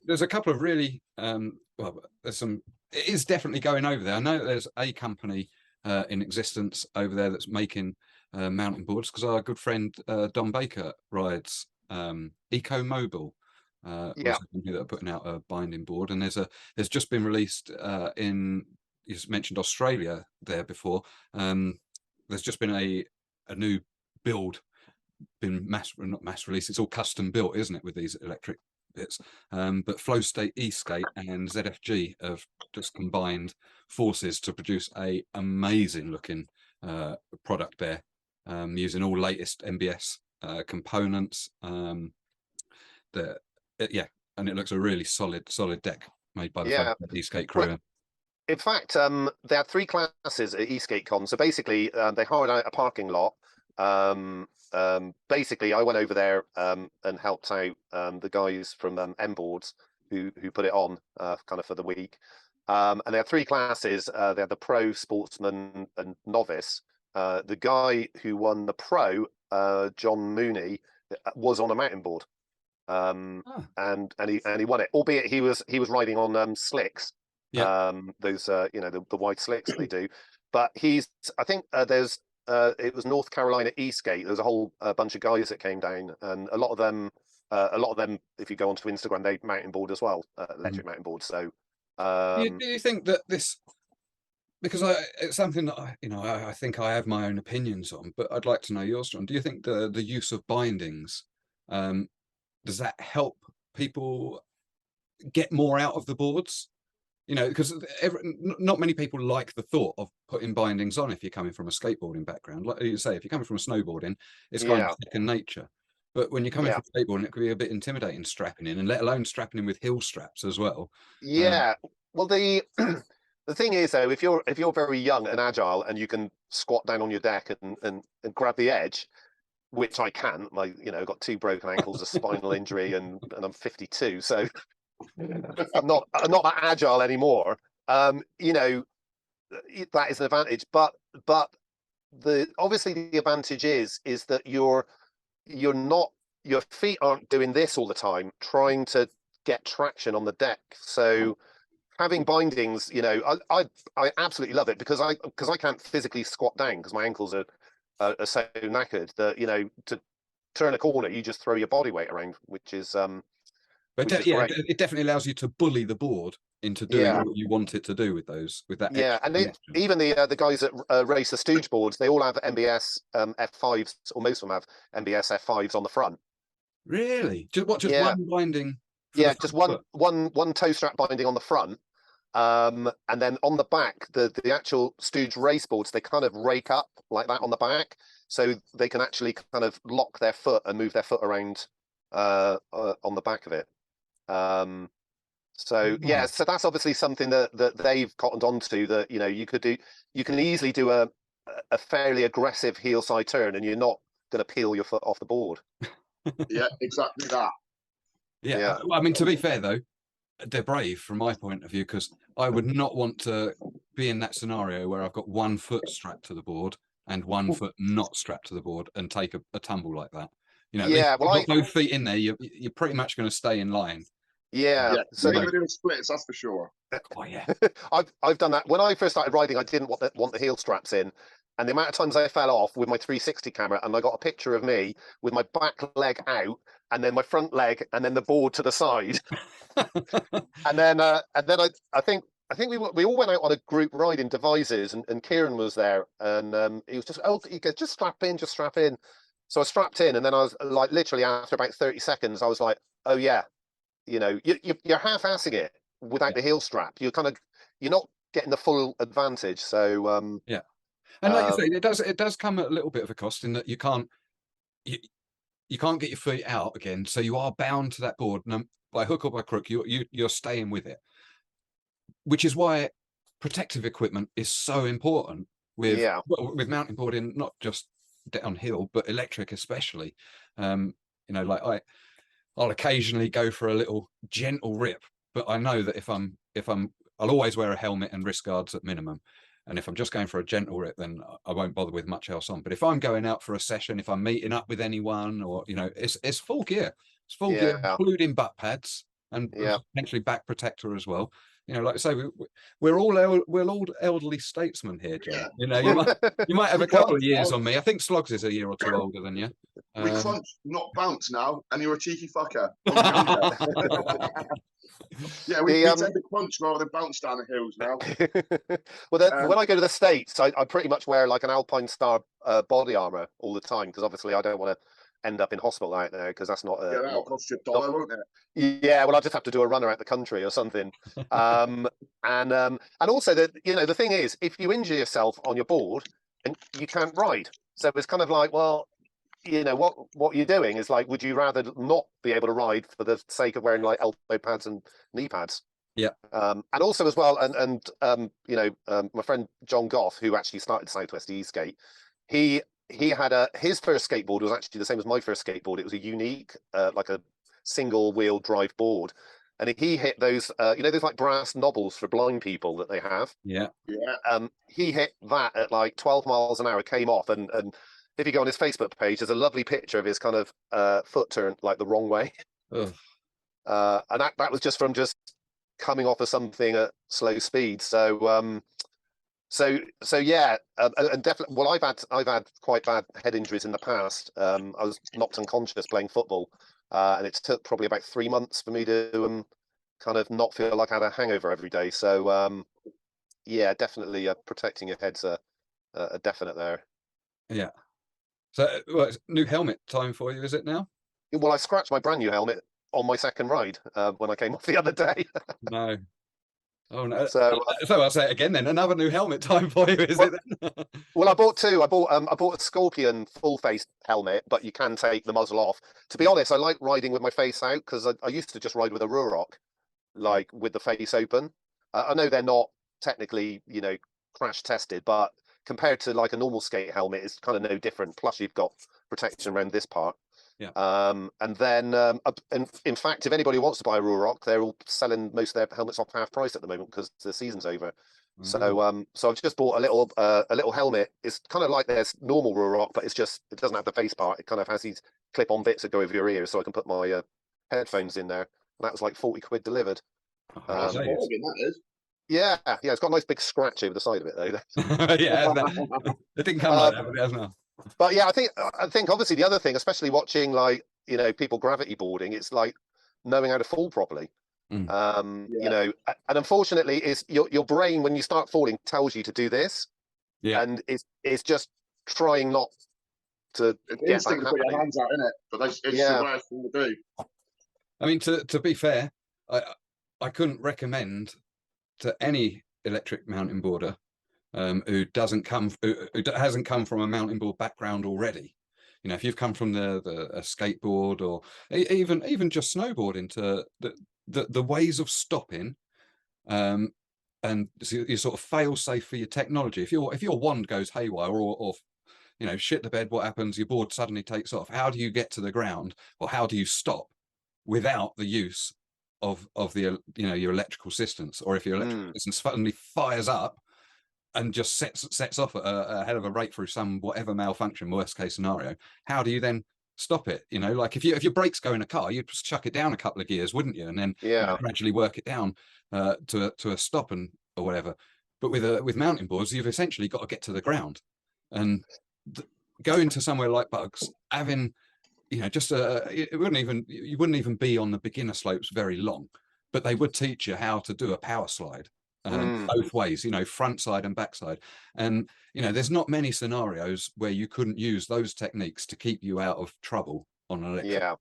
there's a couple of really there's some. It is definitely going over there. I know there's a company in existence over there that's making mountain boards, because our good friend Don Baker rides Eco Mobile. That are putting out a binding board, and there's just been released in, you just mentioned Australia there before. There's just been a new build, not mass release. It's all custom built, isn't it, with these electric bits. But Flow State eSkate and ZFG have just combined forces to produce a amazing looking product there, using all latest MBS components. And it looks a really solid deck made by the Flow State eSkate crew. Well, in fact, they had 3 classes at eSkateCon. So basically, they hired out a parking lot. Basically, I went over there and helped out the guys from M-Boards who put it on kind of for the week. And they had 3 classes. They had the pro, sportsman, and novice. The guy who won the pro, John Mooney, was on a mountain board, and he won it. Albeit he was riding on slicks. Yeah. Those the wide slicks that they do. But I think there's it was North Carolina eSkate. There was a whole bunch of guys that came down, and a lot of them, if you go onto Instagram, they mountain board as well, electric mountain board. So, do you think that this, because it's something that I think I have my own opinions on, but I'd like to know yours, Jon. Do you think the use of bindings, does that help people get more out of the boards? Because not many people like the thought of putting bindings on if you're coming from a skateboarding background. Like you say, if you're coming from a snowboarding, it's kind of second nature. But when you're coming from skateboarding, it could be a bit intimidating strapping in, and let alone strapping in with heel straps as well. Yeah. Well, the thing is, though, if you're very young and agile and you can squat down on your deck and grab the edge, which I can, I've got 2 broken ankles, a spinal injury, and I'm 52, so I'm not that agile anymore. That is an advantage, but obviously the advantage is that your feet aren't doing this all the time, trying to get traction on the deck. So having bindings, I absolutely love it because I can't physically squat down because my ankles are so knackered that to turn a corner you just throw your body weight around, which is But it definitely allows you to bully the board into doing what you want it to do with that. Yeah, and even the guys that race the Stooge boards, they all have MBS F5s, or most of them have MBS F5s on the front. Really? Just one binding? Yeah, just one toe strap binding on the front, and then on the back, the actual Stooge race boards, they kind of rake up like that on the back, so they can actually kind of lock their foot and move their foot around on the back of it. So that's obviously something that they've cottoned onto, that you can easily do a fairly aggressive heel side turn and you're not going to peel your foot off the board. Yeah, exactly that. Yeah. I mean, to be fair though, they're brave from my point of view, because I would not want to be in that scenario where I've got 1 foot strapped to the board and 1 foot not strapped to the board and take a tumble like that. You've got both feet in there, you're pretty much going to stay in line. Yeah. So you're doing splits, that's for sure. Oh yeah. I've done that. When I first started riding, I didn't want the heel straps in. And the amount of times I fell off with my 360 camera, and I got a picture of me with my back leg out and then my front leg and then the board to the side. and then I think we all went out on a group ride in Devizes, and Kieran was there, and he was he goes, just strap in. So I strapped in, and then I was like, literally after about 30 seconds, I was like, oh yeah, you're half-assing it without the heel strap. You're not getting the full advantage. So yeah. And like you say, it does come at a little bit of a cost in that you can't get your feet out again, so you are bound to that board by hook or by crook. You're staying with it, which is why protective equipment is so important with mountain boarding, not just downhill but electric especially. Like I'll occasionally go for a little gentle rip, but I know that I'll always wear a helmet and wrist guards at minimum. And if I'm just going for a gentle rip, then I won't bother with much else on. But if I'm going out for a session, if I'm meeting up with anyone, or it's full gear. It's full gear, including butt pads and potentially back protector as well. Like I say, we're all elderly statesmen here, Jon. You might have a couple of years on me. I think Slogs is a year or 2 older than you. We crunch, not bounce now, and you're a cheeky fucker. Yeah, we The, tend to crunch rather than bounce down the hills now. well, then, when I go to the States, I pretty much wear like an Alpine Star body armor all the time because obviously I don't want to end up in hospital out there because that's not Yeah, that'll cost you a dollar, won't it? yeah, well, I just have to do a runner out the country or something. And also that the thing is, if you injure yourself on your board and you can't ride, so it's kind of like, well, what you're doing is like, would you rather not be able to ride for the sake of wearing like elbow pads and knee pads? Yeah. And also as well, my friend John Goff, who actually started Southwest E-Skate, he had his first skateboard was actually the same as my first skateboard. It was a unique, like a single wheel drive board, and he hit those, those like brass knobbles for blind people that they have. Yeah. He hit that at like 12 miles an hour, came off, and if you go on his Facebook page, there's a lovely picture of his kind of foot turned like the wrong way. Ugh. And that was just from coming off of something at slow speed. So yeah, and definitely. Well, I've had quite bad head injuries in the past. I was knocked unconscious playing football, and it took probably about 3 months for me to kind of not feel like I had a hangover every day. So yeah, definitely protecting your head's a definite there. Yeah. So, it's new helmet time for you, is it now? Well, I scratched my brand new helmet on my second ride when I came off the other day. No. Oh no. So I'll say it again then. Another new helmet time for you, is it then? Well, I bought two. I bought a Scorpion full face helmet, but you can take the muzzle off. To be honest, I like riding with my face out because I used to just ride with a Ruroc, like with the face open. I know they're not technically, crash tested, but compared to like a normal skate helmet, it's kind of no different. Plus, you've got protection around this part. Yeah. And then, in fact, if anybody wants to buy a Ruroc, they're all selling most of their helmets off half price at the moment because the season's over. Mm. So I've just bought a little helmet. It's kind of like there's normal Ruroc, but it doesn't have the face part. It kind of has these clip-on bits that go over your ears, so I can put my headphones in there. And that was like 40 quid delivered. That's a bargain, that is. Yeah, it's got a nice big scratch over the side of it though. Yeah, it didn't come like that, but it has now. But yeah, I think obviously the other thing, especially watching like people gravity boarding, it's like knowing how to fall properly. And unfortunately, is your brain when you start falling tells you to do this, and it's just trying not to get that to put your hands out, isn't it? But it's the worst thing to do. I mean, to be fair, I couldn't recommend to any electric mountain boarder who hasn't come from a mountain board background already. If you've come from a skateboard or even just snowboarding, to the ways of stopping, and you sort of fail safe for your technology. If your wand goes haywire or shit the bed, what happens? Your board suddenly takes off. How do you get to the ground, or how do you stop without the use of the your electrical systems? Or if your electrical system suddenly fires up and just sets off at a hell of a rate through some whatever malfunction, worst case scenario, how do you then stop it? Like if your brakes go in a car, you'd just chuck it down a couple of gears, wouldn't you? And then gradually work it down to a stop or whatever. But with mountain boards, you've essentially got to get to the ground, and going to somewhere like Bugs, having just you wouldn't even be on the beginner slopes very long, but they would teach you how to do a power slide both ways, front side and back side. And there's not many scenarios where you couldn't use those techniques to keep you out of trouble on an electric.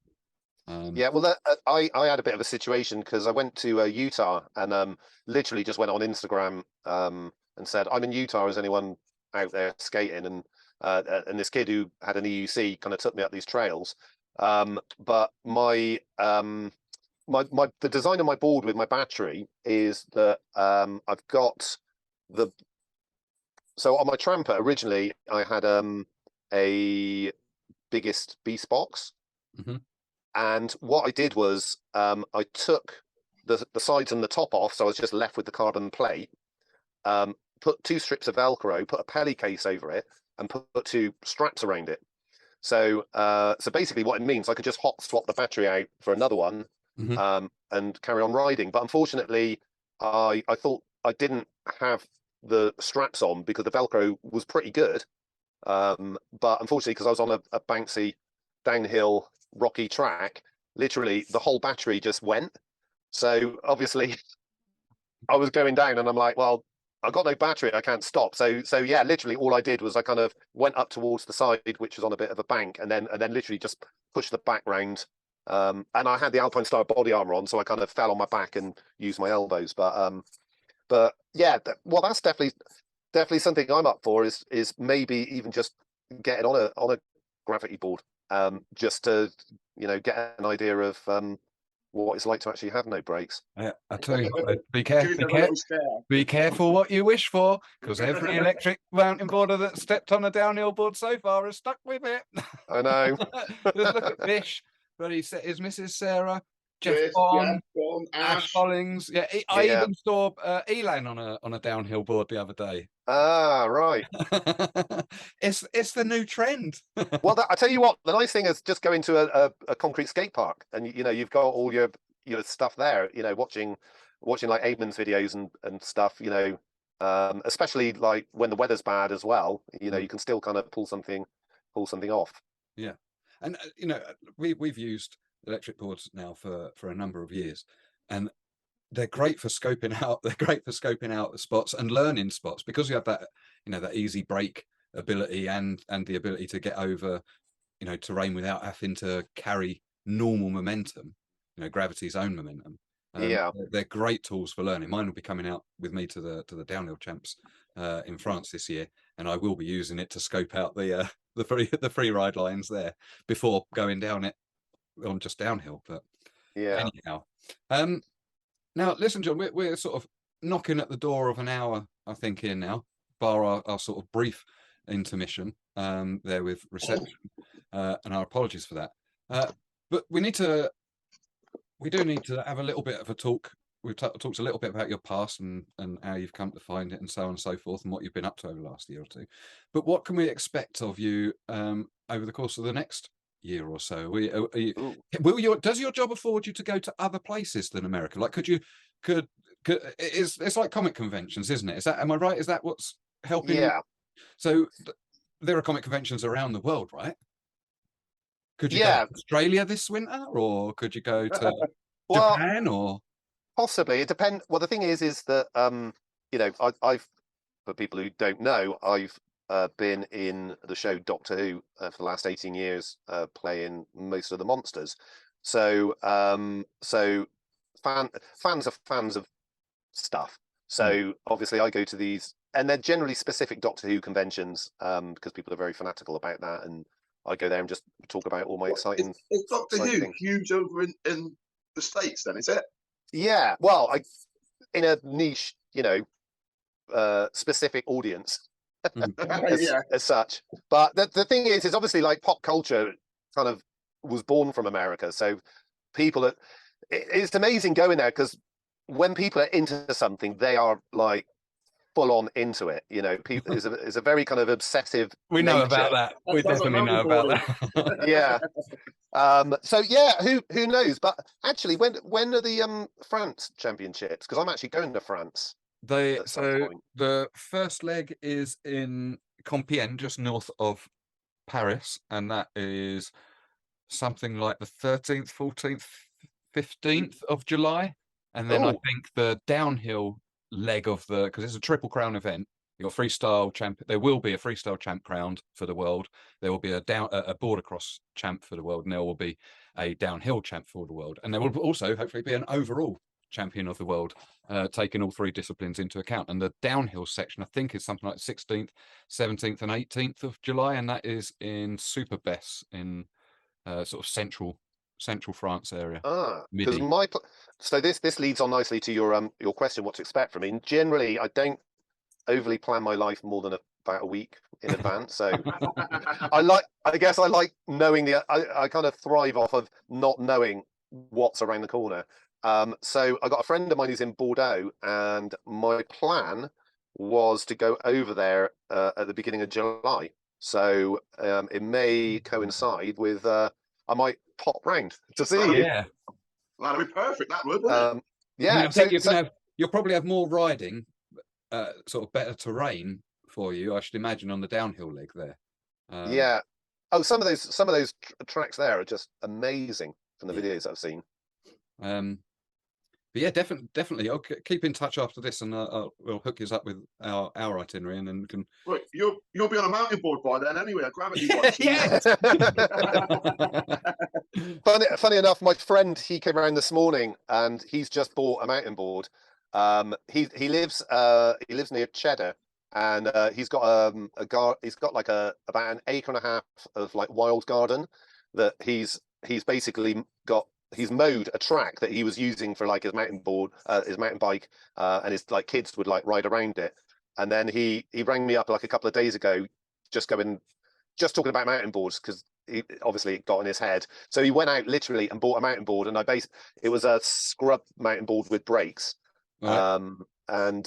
Well, I had a bit of a situation because I went to Utah and literally just went on Instagram and said, I'm in Utah, is anyone out there skating? And this kid who had an EUC kind of took me up these trails. But the design of my board with my battery is that I've got so on my Tramper originally I had a biggest beast box, and what I did was I took the sides and the top off, so I was just left with the carbon plate, put 2 strips of Velcro, put a pelly case over it, and put 2 straps around it. So basically what it means, I could just hot swap the battery out for another one, and carry on riding. But unfortunately, I thought I didn't have the straps on because the Velcro was pretty good. But unfortunately, because I was on a bouncy, downhill, rocky track, literally the whole battery just went. So obviously I was going down and I'm like, well, I've got no battery, I can't stop. So yeah, literally all I did was I kind of went up towards the side, which was on a bit of a bank, and then literally just pushed the back round. And I had the Alpine style body armor on, so I kind of fell on my back and used my elbows. But yeah, well, that's definitely something I'm up for. Is maybe even just getting on a gravity board, just to get an idea of what it's like to actually have no brakes. I tell you what, Give them a little scare. be careful what you wish for, because every electric mountain boarder that's stepped on a downhill board so far has stuck with it. I know. Just look at Bish, but his Mrs. Sarah, Jeff Yes, Bond, Bond, Ash Hollings. Yeah, I even saw Elan on a downhill board the other day. Ah, right. It's the new trend. Well, I tell you what, the nice thing is just going to a concrete skate park, and you've got all your stuff there. Watching like Aidman's videos and stuff. Especially like when the weather's bad as well. You can still kind of pull something off. Yeah, and we've used electric boards now for a number of years, and they're great for scoping out. They're great for scoping out the spots and learning spots, because you have that that easy brake ability and the ability to get over terrain without having to carry normal momentum, gravity's own momentum. Yeah, they're great tools for learning. Mine will be coming out with me to the downhill champs in France this year, and I will be using it to scope out the free ride lines there before going down it on just downhill. But yeah, anyhow, now listen, John, we're sort of knocking at the door of an hour, I think, here now, bar our sort of brief intermission there with reception, and our apologies for that. But we do need to have a little bit of a talk. We've talked a little bit about your past and how you've come to find it, and so on and so forth, and what you've been up to over the last year or two. But what can we expect of you over the course of the next year or so? Does your job afford you to go to other places than America? Like, it's like comic conventions, isn't it? Am I right? Is that what's helping? Yeah. So there are comic conventions around the world, right? Could you go to Australia this winter, or could you go to Japan, or possibly? It depends. Well, the thing is that I've, for people who don't know, I've been in the show Doctor Who for the last 18 years, playing most of the monsters. So fans are fans of stuff. So obviously I go to these, and they're generally specific Doctor Who conventions, because people are very fanatical about that, and I go there and just talk about all my exciting. Is Doctor Who huge over in the States then, is it? Yeah, well, in a niche, specific audience as such. But the thing is obviously, like, pop culture kind of was born from America. So people it's amazing going there, because when people are into something, they are like full on into it. People is a very kind of obsessive. We know about that. We definitely know about that. Yeah. So yeah, who knows? But actually, when are the France championships? Because I'm actually going to France. The first leg is in Compiègne, just north of Paris, and that is something like the 13th, 14th, 15th of July. And then I think the downhill leg of because it's a triple crown event. You've got freestyle champ. There will be a freestyle champ crowned for the world. There will be a border cross champ for the world, and there will be a downhill champ for the world, and there will also hopefully be an overall champion of the world, taking all three disciplines into account. And the downhill section, I think, is something like 16th, 17th, and 18th of July, and that is in Superbès in sort of central France area. Because so this leads on nicely to your question, what to expect from me. And generally, I don't overly plan my life more than about a week in advance. So I guess I like knowing I kind of thrive off of not knowing what's around the corner. So I got a friend of mine who's in Bordeaux, and my plan was to go over there at the beginning of July. So it may coincide with I might pop round to see you. Yeah, that'd be perfect. That would, wouldn't it? Yeah, I think you'll probably have more riding, sort of better terrain for you, I should imagine, on the downhill leg there. Yeah. Oh, some of those tracks there are just amazing from the videos I've seen. But yeah, definitely. I'll keep in touch after this, and we'll hook you up with our itinerary, and then we can. Right, you'll be on a mountain board by then anyway. A gravity one. Yeah. Funny enough, my friend, he came around this morning and he's just bought a mountain board. He lives near Cheddar, and he's got he's got like about an acre and a half of like wild garden that he's basically got. He's mowed a track that he was using for like his mountain bike, and his like kids would like ride around it. And then he rang me up like a couple of days ago, just talking about mountain boards, because obviously it got in his head. So he went out literally and bought a mountain board, and it was a scrub mountain board with brakes. Right. And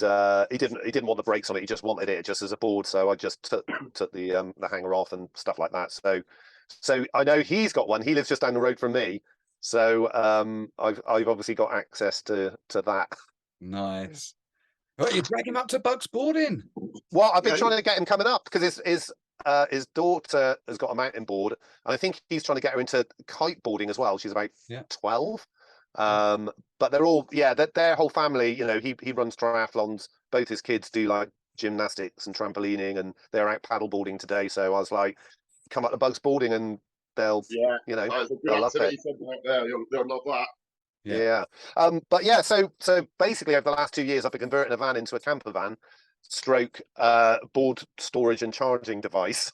he didn't want the brakes on it. He just wanted it just as a board. So I just took the hanger off and stuff like that. So I know he's got one. He lives just down the road from me. So I've obviously got access to that. Nice. Well, you drag him up to Bugs boarding. Well, I've been trying to get him coming up because his daughter has got a mountain board, and I think he's trying to get her into kiteboarding as well. She's about 12. But they're all their whole family. You know, he runs triathlons. Both his kids do like gymnastics and trampolining, and they're out paddleboarding today. So I was like, come up to Bugs boarding, and they'll that's a good activity there. They'll love that. Yeah. But yeah, so basically over the last 2 years, I've been converting a van into a camper van, stroke board storage and charging device.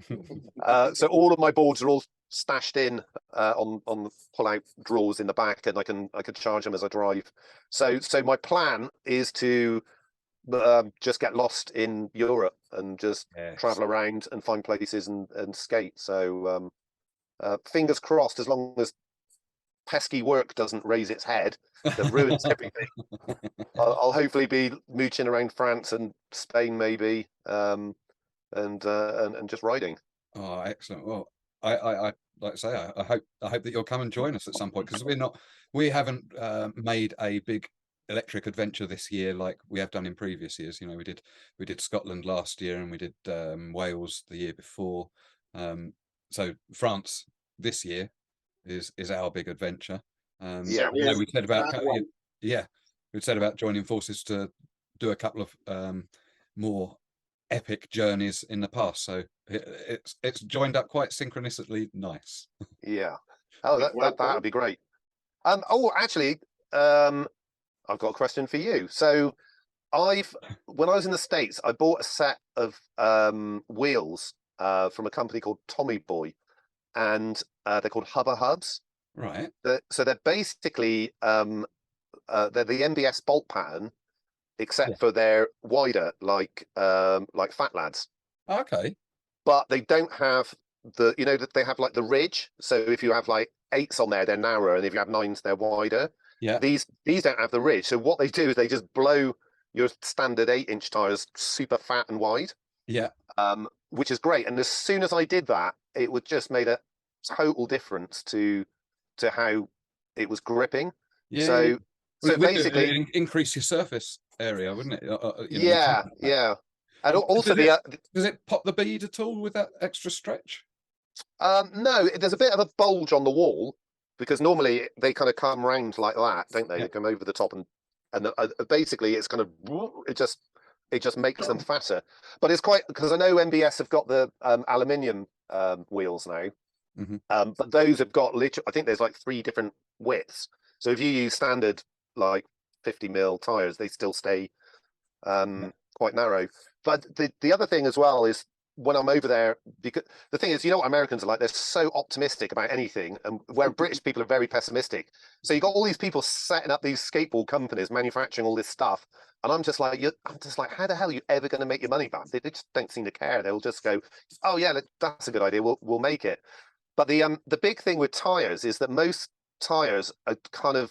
So all of my boards are all stashed in on the pull-out drawers in the back, and I can charge them as I drive. So my plan is to just get lost in Europe and just travel around and find places and skate. So fingers crossed, as long as pesky work doesn't raise its head that ruins everything. I'll hopefully be mooching around France and Spain maybe, and just riding. Oh, excellent. Well, I like I say, I hope that you'll come and join us at some point, because we haven't made a big electric adventure this year like we have done in previous years. You know, we did Scotland last year, and we did Wales the year before. So France this year is our big adventure. We said about we said about joining forces to do a couple of more epic journeys in the past. So it's joined up quite synchronously nice. Yeah. Oh, that would be great. Actually, I've got a question for you. So when I was in the States, I bought a set of wheels from a company called Tommy Boy, and they're called Hubba Hubs. Right. So they're basically they're the MBS bolt pattern, except for they're wider, like Fat Lads. Okay. But they don't have that they have like the ridge. So if you have like 8s on there, they're narrower, and if you have 9s, they're wider. Yeah. These don't have the ridge. So what they do is they just blow your standard 8-inch tires super fat and wide. Yeah. Which is great. And as soon as I did that, it would just made a total difference to how it was gripping. Yeah. So basically, increase your surface area, wouldn't it? Yeah. And also does it pop the bead at all with that extra stretch? No, there's a bit of a bulge on the wall, because normally they kind of come round like that, don't they? Yeah. They come over the top, and basically it's kind of it just makes them fatter. But it's quite, because I know MBS have got the aluminium wheels now. Mm-hmm. But those have got I think there's like 3 different widths. So if you use standard like 50mm tires, they still stay quite narrow. But the other thing as well is, when I'm over there, because the thing is, you know what Americans are like, they're so optimistic about anything, and where British people are very pessimistic. So you got all these people setting up these skateboard companies, manufacturing all this stuff, and I'm just like, how the hell are you ever going to make your money back? They just don't seem to care. They'll just go, oh yeah, that's a good idea, we'll make it. But the big thing with tires is that most tires are kind of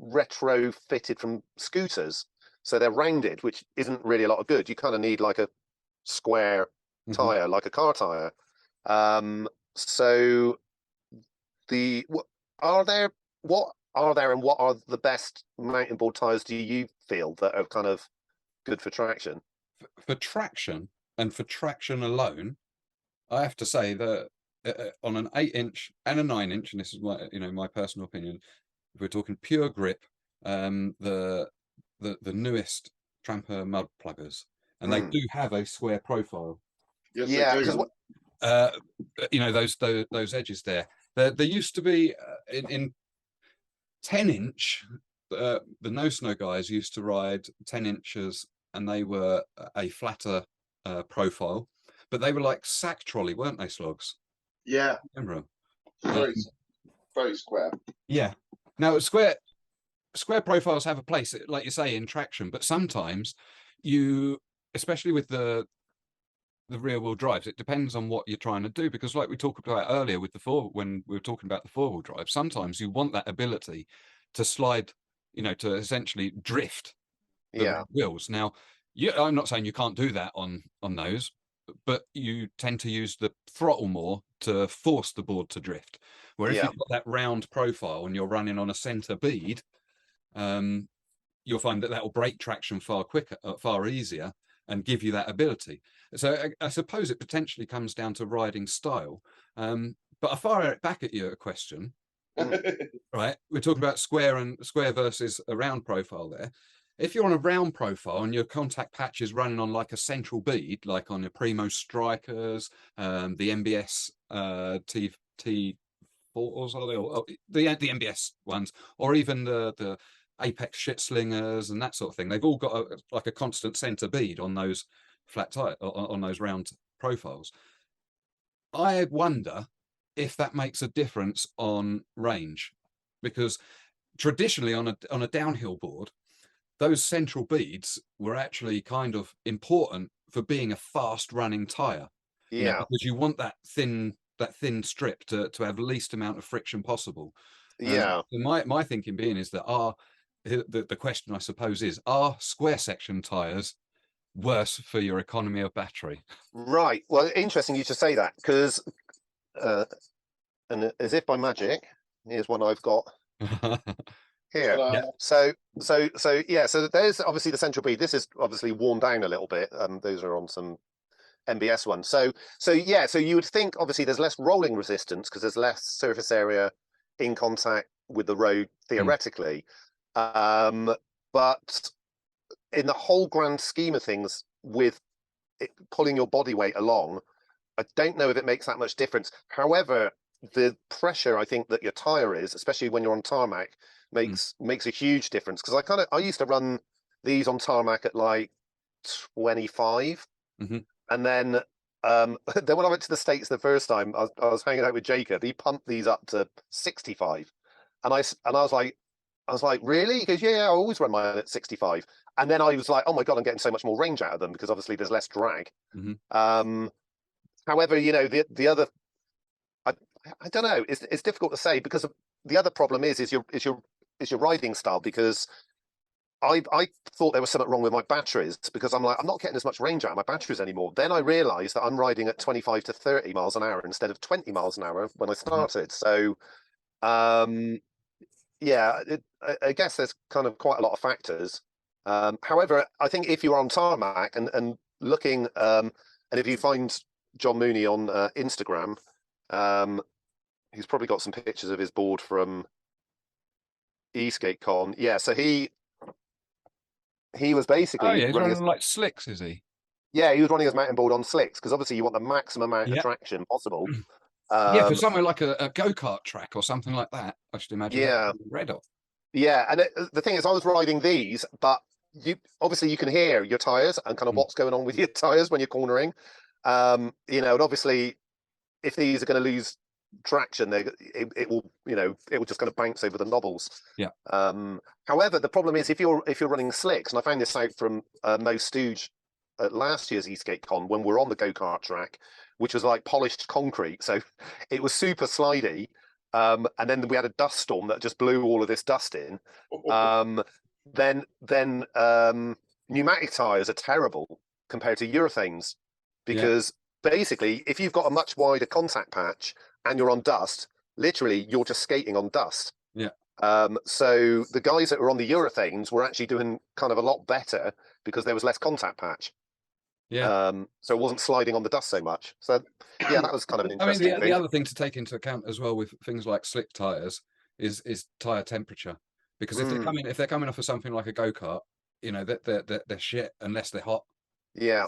retrofitted from scooters, so they're rounded, which isn't really a lot of good. You kind of need like a square tire, like a car tire. So what are there and what are the best mountain board tires do you feel that are kind of good for traction? For traction, and for traction alone, I have to say that on an 8-inch and a 9-inch, and this is my personal opinion, if we're talking pure grip, the newest Tramper mud pluggers, and they Mm. do have a square profile. Yes, Yeah, they do. 'cause You know, those edges there. There used to be in 10-inch. The no snow guys used to ride 10 inches, and they were a flatter profile, but they were like sack trolley, weren't they, Slogs? Yeah, Remember 'em? very, very square. Yeah. Now, square profiles have a place, like you say, in traction, but sometimes you, especially with the rear wheel drives, it depends on what you're trying to do, because like we talked about earlier with when we were talking about the 4-wheel drive, sometimes you want that ability to slide, you know, to essentially drift the yeah, wheels. Now, I'm not saying you can't do that on those, but you tend to use the throttle more to force the board to drift. Where if yeah, you've got that round profile and you're running on a center bead, you'll find that will break traction far quicker, far easier, and give you that ability. So I suppose it potentially comes down to riding style. But I fire it back at you a question. Right, we're talking about square versus a round profile there. If you're on a round profile and your contact patch is running on like a central bead, like on your Primo Strikers, the MBS T4s, are they, or the MBS ones, or even the Apex shit slingers and that sort of thing, they've all got like a constant center bead on those flat tire, on those round profiles. I wonder if that makes a difference on range, because traditionally on a downhill board, those central beads were actually kind of important for being a fast running tire. You know, yeah, because you want that thin strip to have the least amount of friction possible. yeah. So my thinking being is that the question, I suppose, is, are square section tires worse for your economy of battery? Right. Well, interesting you should say that, because and as if by magic, here's one I've got here. Yeah. So yeah. So there's obviously the central bead. This is obviously worn down a little bit. Those are on some MBS ones. So yeah. So you would think obviously there's less rolling resistance because there's less surface area in contact with the road theoretically. But in the whole grand scheme of things, with pulling your body weight along, I don't know if it makes that much difference. However, the pressure I think that your tire is, especially when you're on tarmac, makes a huge difference. Because I used to run these on tarmac at like 25, and then then when I went to the States the first time, I was hanging out with Jacob. He pumped these up to 65, and I was like, really? He goes, yeah, I always run mine at 65. And then I was like, oh my God, I'm getting so much more range out of them because obviously there's less drag. However, you know, the other, I don't know, it's difficult to say, because the other problem is your riding style, because I thought there was something wrong with my batteries, because I'm not getting as much range out of my batteries anymore. Then I realized that I'm riding at 25 to 30 miles an hour instead of 20 miles an hour when I started. So, yeah, I guess there's kind of quite a lot of factors. However, I think if you're on tarmac and looking, and if you find John Mooney on Instagram, he's probably got some pictures of his board from eSkateCon. Yeah, so he was basically he's running like slicks, is he? Yeah, he was running his mountain board on slicks, because obviously you want the maximum amount of traction possible. Yeah, for somewhere like a go-kart track or something like that, I should imagine. Yeah, red hot. Yeah, and the thing is, I was riding these, but you can hear your tires and kind of what's going on with your tires when you're cornering. You know, and obviously, if these are going to lose traction, it will just kind of bounce over the knobbles. Yeah. However, the problem is if you're running slicks, and I found this out from Mo Stooge at last year's eSkateCon when we're on the go-kart track, which was like polished concrete, so it was super slidey. And then we had a dust storm that just blew all of this dust in. Then pneumatic tires are terrible compared to urethanes, because basically, if you've got a much wider contact patch and you're on dust, literally you're just skating on dust. Yeah. So the guys that were on the urethanes were actually doing kind of a lot better because there was less contact patch. Yeah. So it wasn't sliding on the dust so much. So yeah, that was kind of an interesting thing. The other thing to take into account as well with things like slick tires is tire temperature. because if they're coming off of something like a go-kart, you know, they're shit unless they're hot. Yeah.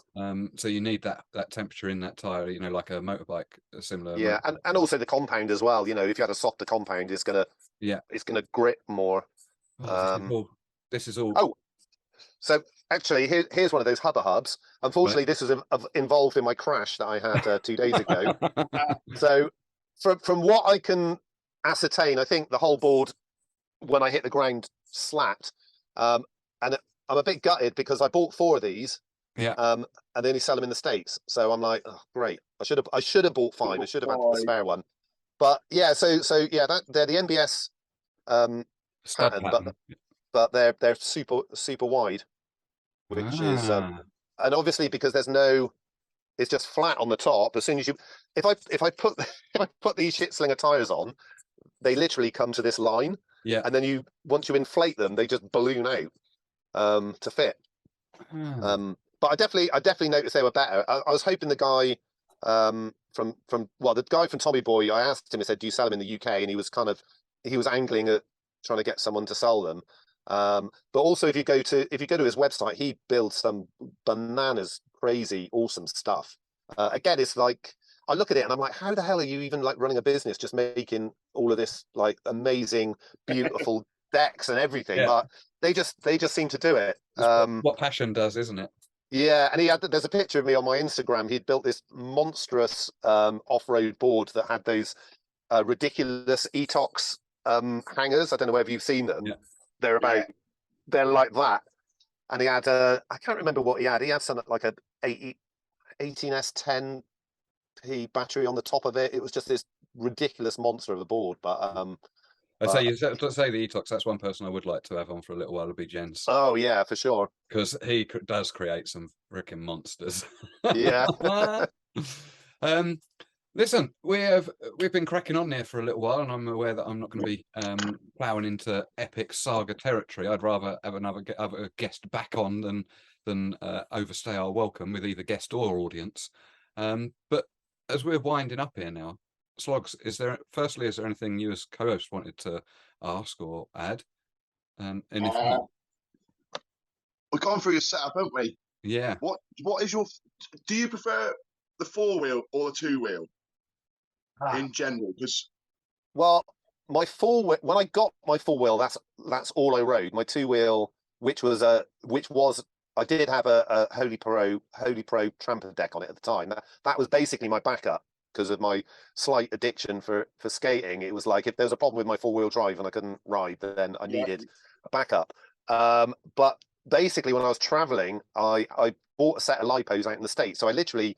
So you need that temperature in that tire, you know, like a motorbike, a similar. Yeah, and also the compound as well. You know, if you had a softer compound, it's gonna grip more. This is all. Oh, so actually, here's one of those hubba hubs. Unfortunately, this was involved in my crash that I had 2 days ago. So from what I can ascertain, I think the whole board, when I hit the ground, slapped. And I'm a bit gutted because I bought 4 of these. Yeah. And they only sell them in the States. So I'm like, oh, great. I should have bought 5. I should have had the spare one. But yeah, so yeah, they're the NBS pattern, but they're super wide, which is and obviously because it's just flat on the top. As soon as if I put these shit slinger tires on, they literally come to this line. Yeah. And then once you inflate them, they just balloon out to fit. But I definitely noticed they were better. I was hoping the guy the guy from Tommy Boy, I asked him, I said, do you sell them in the UK? And he was angling at trying to get someone to sell them. But also if you go to his website, he builds some bananas, crazy, awesome stuff. Again, it's like, I look at it and I'm like, how the hell are you even like running a business just making all of this like amazing, beautiful decks and everything? Yeah. But they just seem to do it. What passion does, isn't it? Yeah, and there's a picture of me on my Instagram. He'd built this monstrous off-road board that had those ridiculous Etox hangers. I don't know whether you've seen them. Yeah. They're like that. And he had I can't remember what he had. He had something like a 18S10P battery on the top of it. It was just this ridiculous monster of a board. But I'd say the Etox. That's one person I would like to have on for a little while. Would be Jens. Oh yeah, for sure. Because he does create some freaking monsters. Yeah. Listen, we've been cracking on here for a little while, and I'm aware that I'm not going to be ploughing into epic saga territory. I'd rather have another guest back on than overstay our welcome with either guest or audience. But as we're winding up here now, Slogs, is there anything you as co-host wanted to ask or add? And if not, we've gone through your setup, haven't we? Yeah. What is do you prefer the 4-wheel or the 2-wheel in general? Well, my 4-wheel, when I got my 4-wheel, that's all I rode. My 2-wheel, which was I did have a Holy Pro tramper deck on it at the time. That was basically my backup. Because of my slight addiction for skating, it was like if there was a problem with my 4-wheel drive and I couldn't ride, then I needed a backup. But basically, when I was traveling, I bought a set of lipos out in the States. So I literally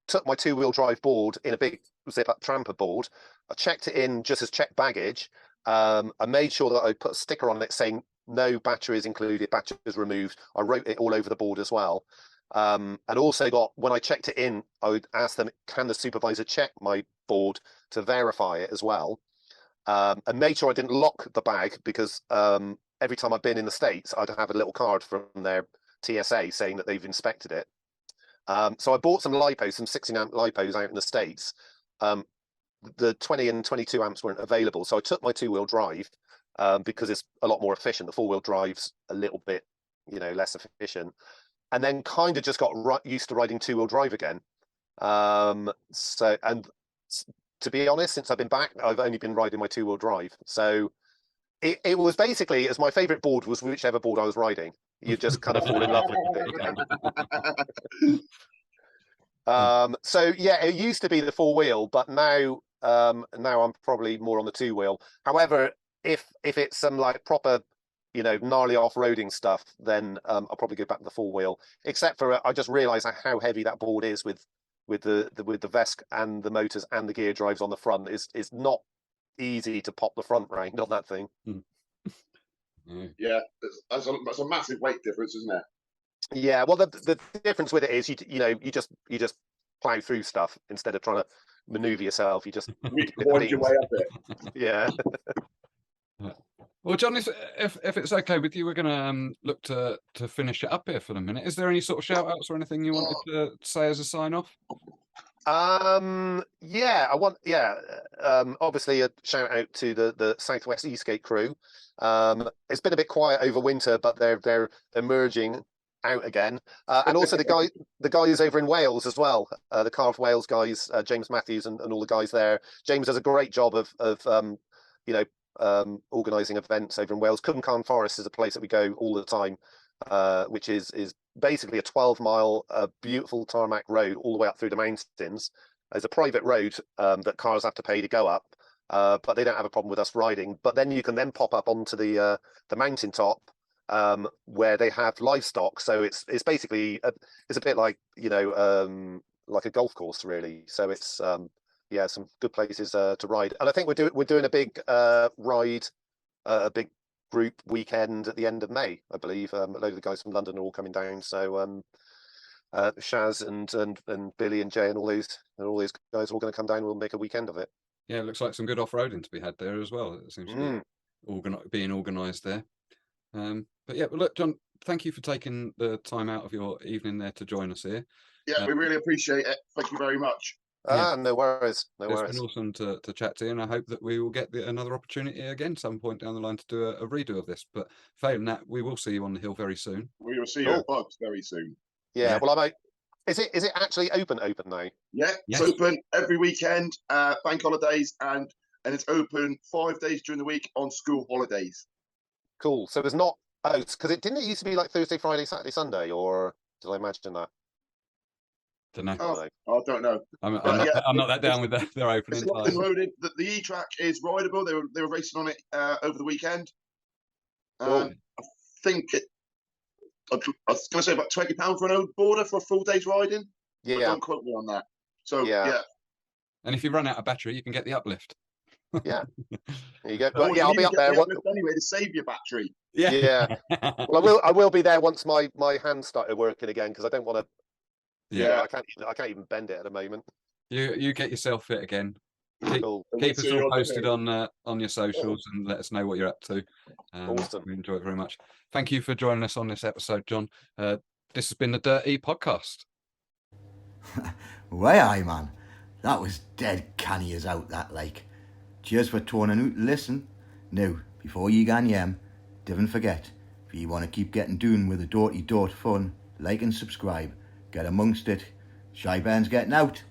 took my 2-wheel drive board in a big zip-up tramper board. I checked it in just as checked baggage. I made sure that I put a sticker on it saying no batteries included, batteries removed. I wrote it all over the board as well. And also when I checked it in, I would ask them, can the supervisor check my board to verify it as well? And made sure I didn't lock the bag because every time I've been in the States, I'd have a little card from their TSA saying that they've inspected it. So I bought some lipos, some 16 amp lipos out in the States. The 20 and 22 amps weren't available. So I took my 2-wheel drive because it's a lot more efficient. The 4-wheel drive's a little bit, less efficient. And then kind of just got used to riding 2-wheel drive again. And to be honest, since I've been back, I've only been riding my 2-wheel drive. So it was basically, as my favorite board was whichever board I was riding. You just kind of fall in love with it again. So yeah, it used to be the 4-wheel, but now I'm probably more on the 2-wheel. However, if it's some like proper gnarly off-roading stuff, then I'll probably go back to the 4-wheel. Except for I just realised how heavy that board is with the Vesk and the motors and the gear drives on the front. Is not easy to pop the front round on that thing. Yeah, that's a massive weight difference, isn't it? Yeah, well, the difference with it is you just plow through stuff instead of trying to maneuver yourself. You just wind your way up it. Yeah. Well, John, if it's okay with you, we're going to look to finish it up here for the minute. Is there any sort of shout outs or anything you wanted to say as a sign off? Obviously a shout out to the Southwest Eastgate crew. It's been a bit quiet over winter, but they're emerging out again. And also the guys over in Wales as well. The Carve Wales guys, James Matthews and all the guys there. James does a great job of organising events over in Wales. Cwm Carn Forest is a place that we go all the time, which is basically a 12-mile beautiful tarmac road all the way up through the mountains. There's a private road that cars have to pay to go up, but they don't have a problem with us riding. But then you can then pop up onto the mountaintop where they have livestock. So it's basically it's a bit like like a golf course really. So it's some good places to ride. And I think we're doing a big ride, a big group weekend at the end of May, I believe. A load of the guys from London are all coming down. So Shaz and Billy and Jay and all these guys are all going to come down and we'll make a weekend of it. Yeah, it looks like some good off-roading to be had there as well. It seems to be being organised there. But look, John, thank you for taking the time out of your evening there to join us here. Yeah, we really appreciate it. Thank you very much. No worries. It's been awesome to chat to you, and I hope that we will get another opportunity again some point down the line to do a redo of this. But failing that, we will see you on the hill very soon. We will see you at Bugs very soon. Yeah. Well, is it actually open now? Yeah, it's open every weekend, bank holidays, and it's open 5 days during the week on school holidays. Cool. So it's not because it used to be like Thursday, Friday, Saturday, Sunday, or did I imagine that? Don't know. I don't know. I'm not that down with their opening. It's locked and loaded. The E-Track is rideable. They were racing on it over the weekend. I think I was going to say about £20 for an old border for a full day's riding. Yeah. But don't quote me on that. So yeah. And if you run out of battery, you can get the uplift. Yeah. There you go. Well, I'll be up there anyway to save your battery. Yeah. Well, I will be there once my hands started working again because I don't want to. Yeah, I can't even bend it at the moment. You get yourself fit again. Keep us all posted on your socials and let us know what you're up to. Awesome. We enjoy it very much. Thank you for joining us on this episode, John. This has been the Dirt-E Podcast. Way aye, man. That was dead canny as out that like. Cheers for tuning out to listen. Now, before you gan yem, don't forget, if you want to keep getting doing with the Dirt-E fun, like and subscribe. Get amongst it. Shy Ben's getting out.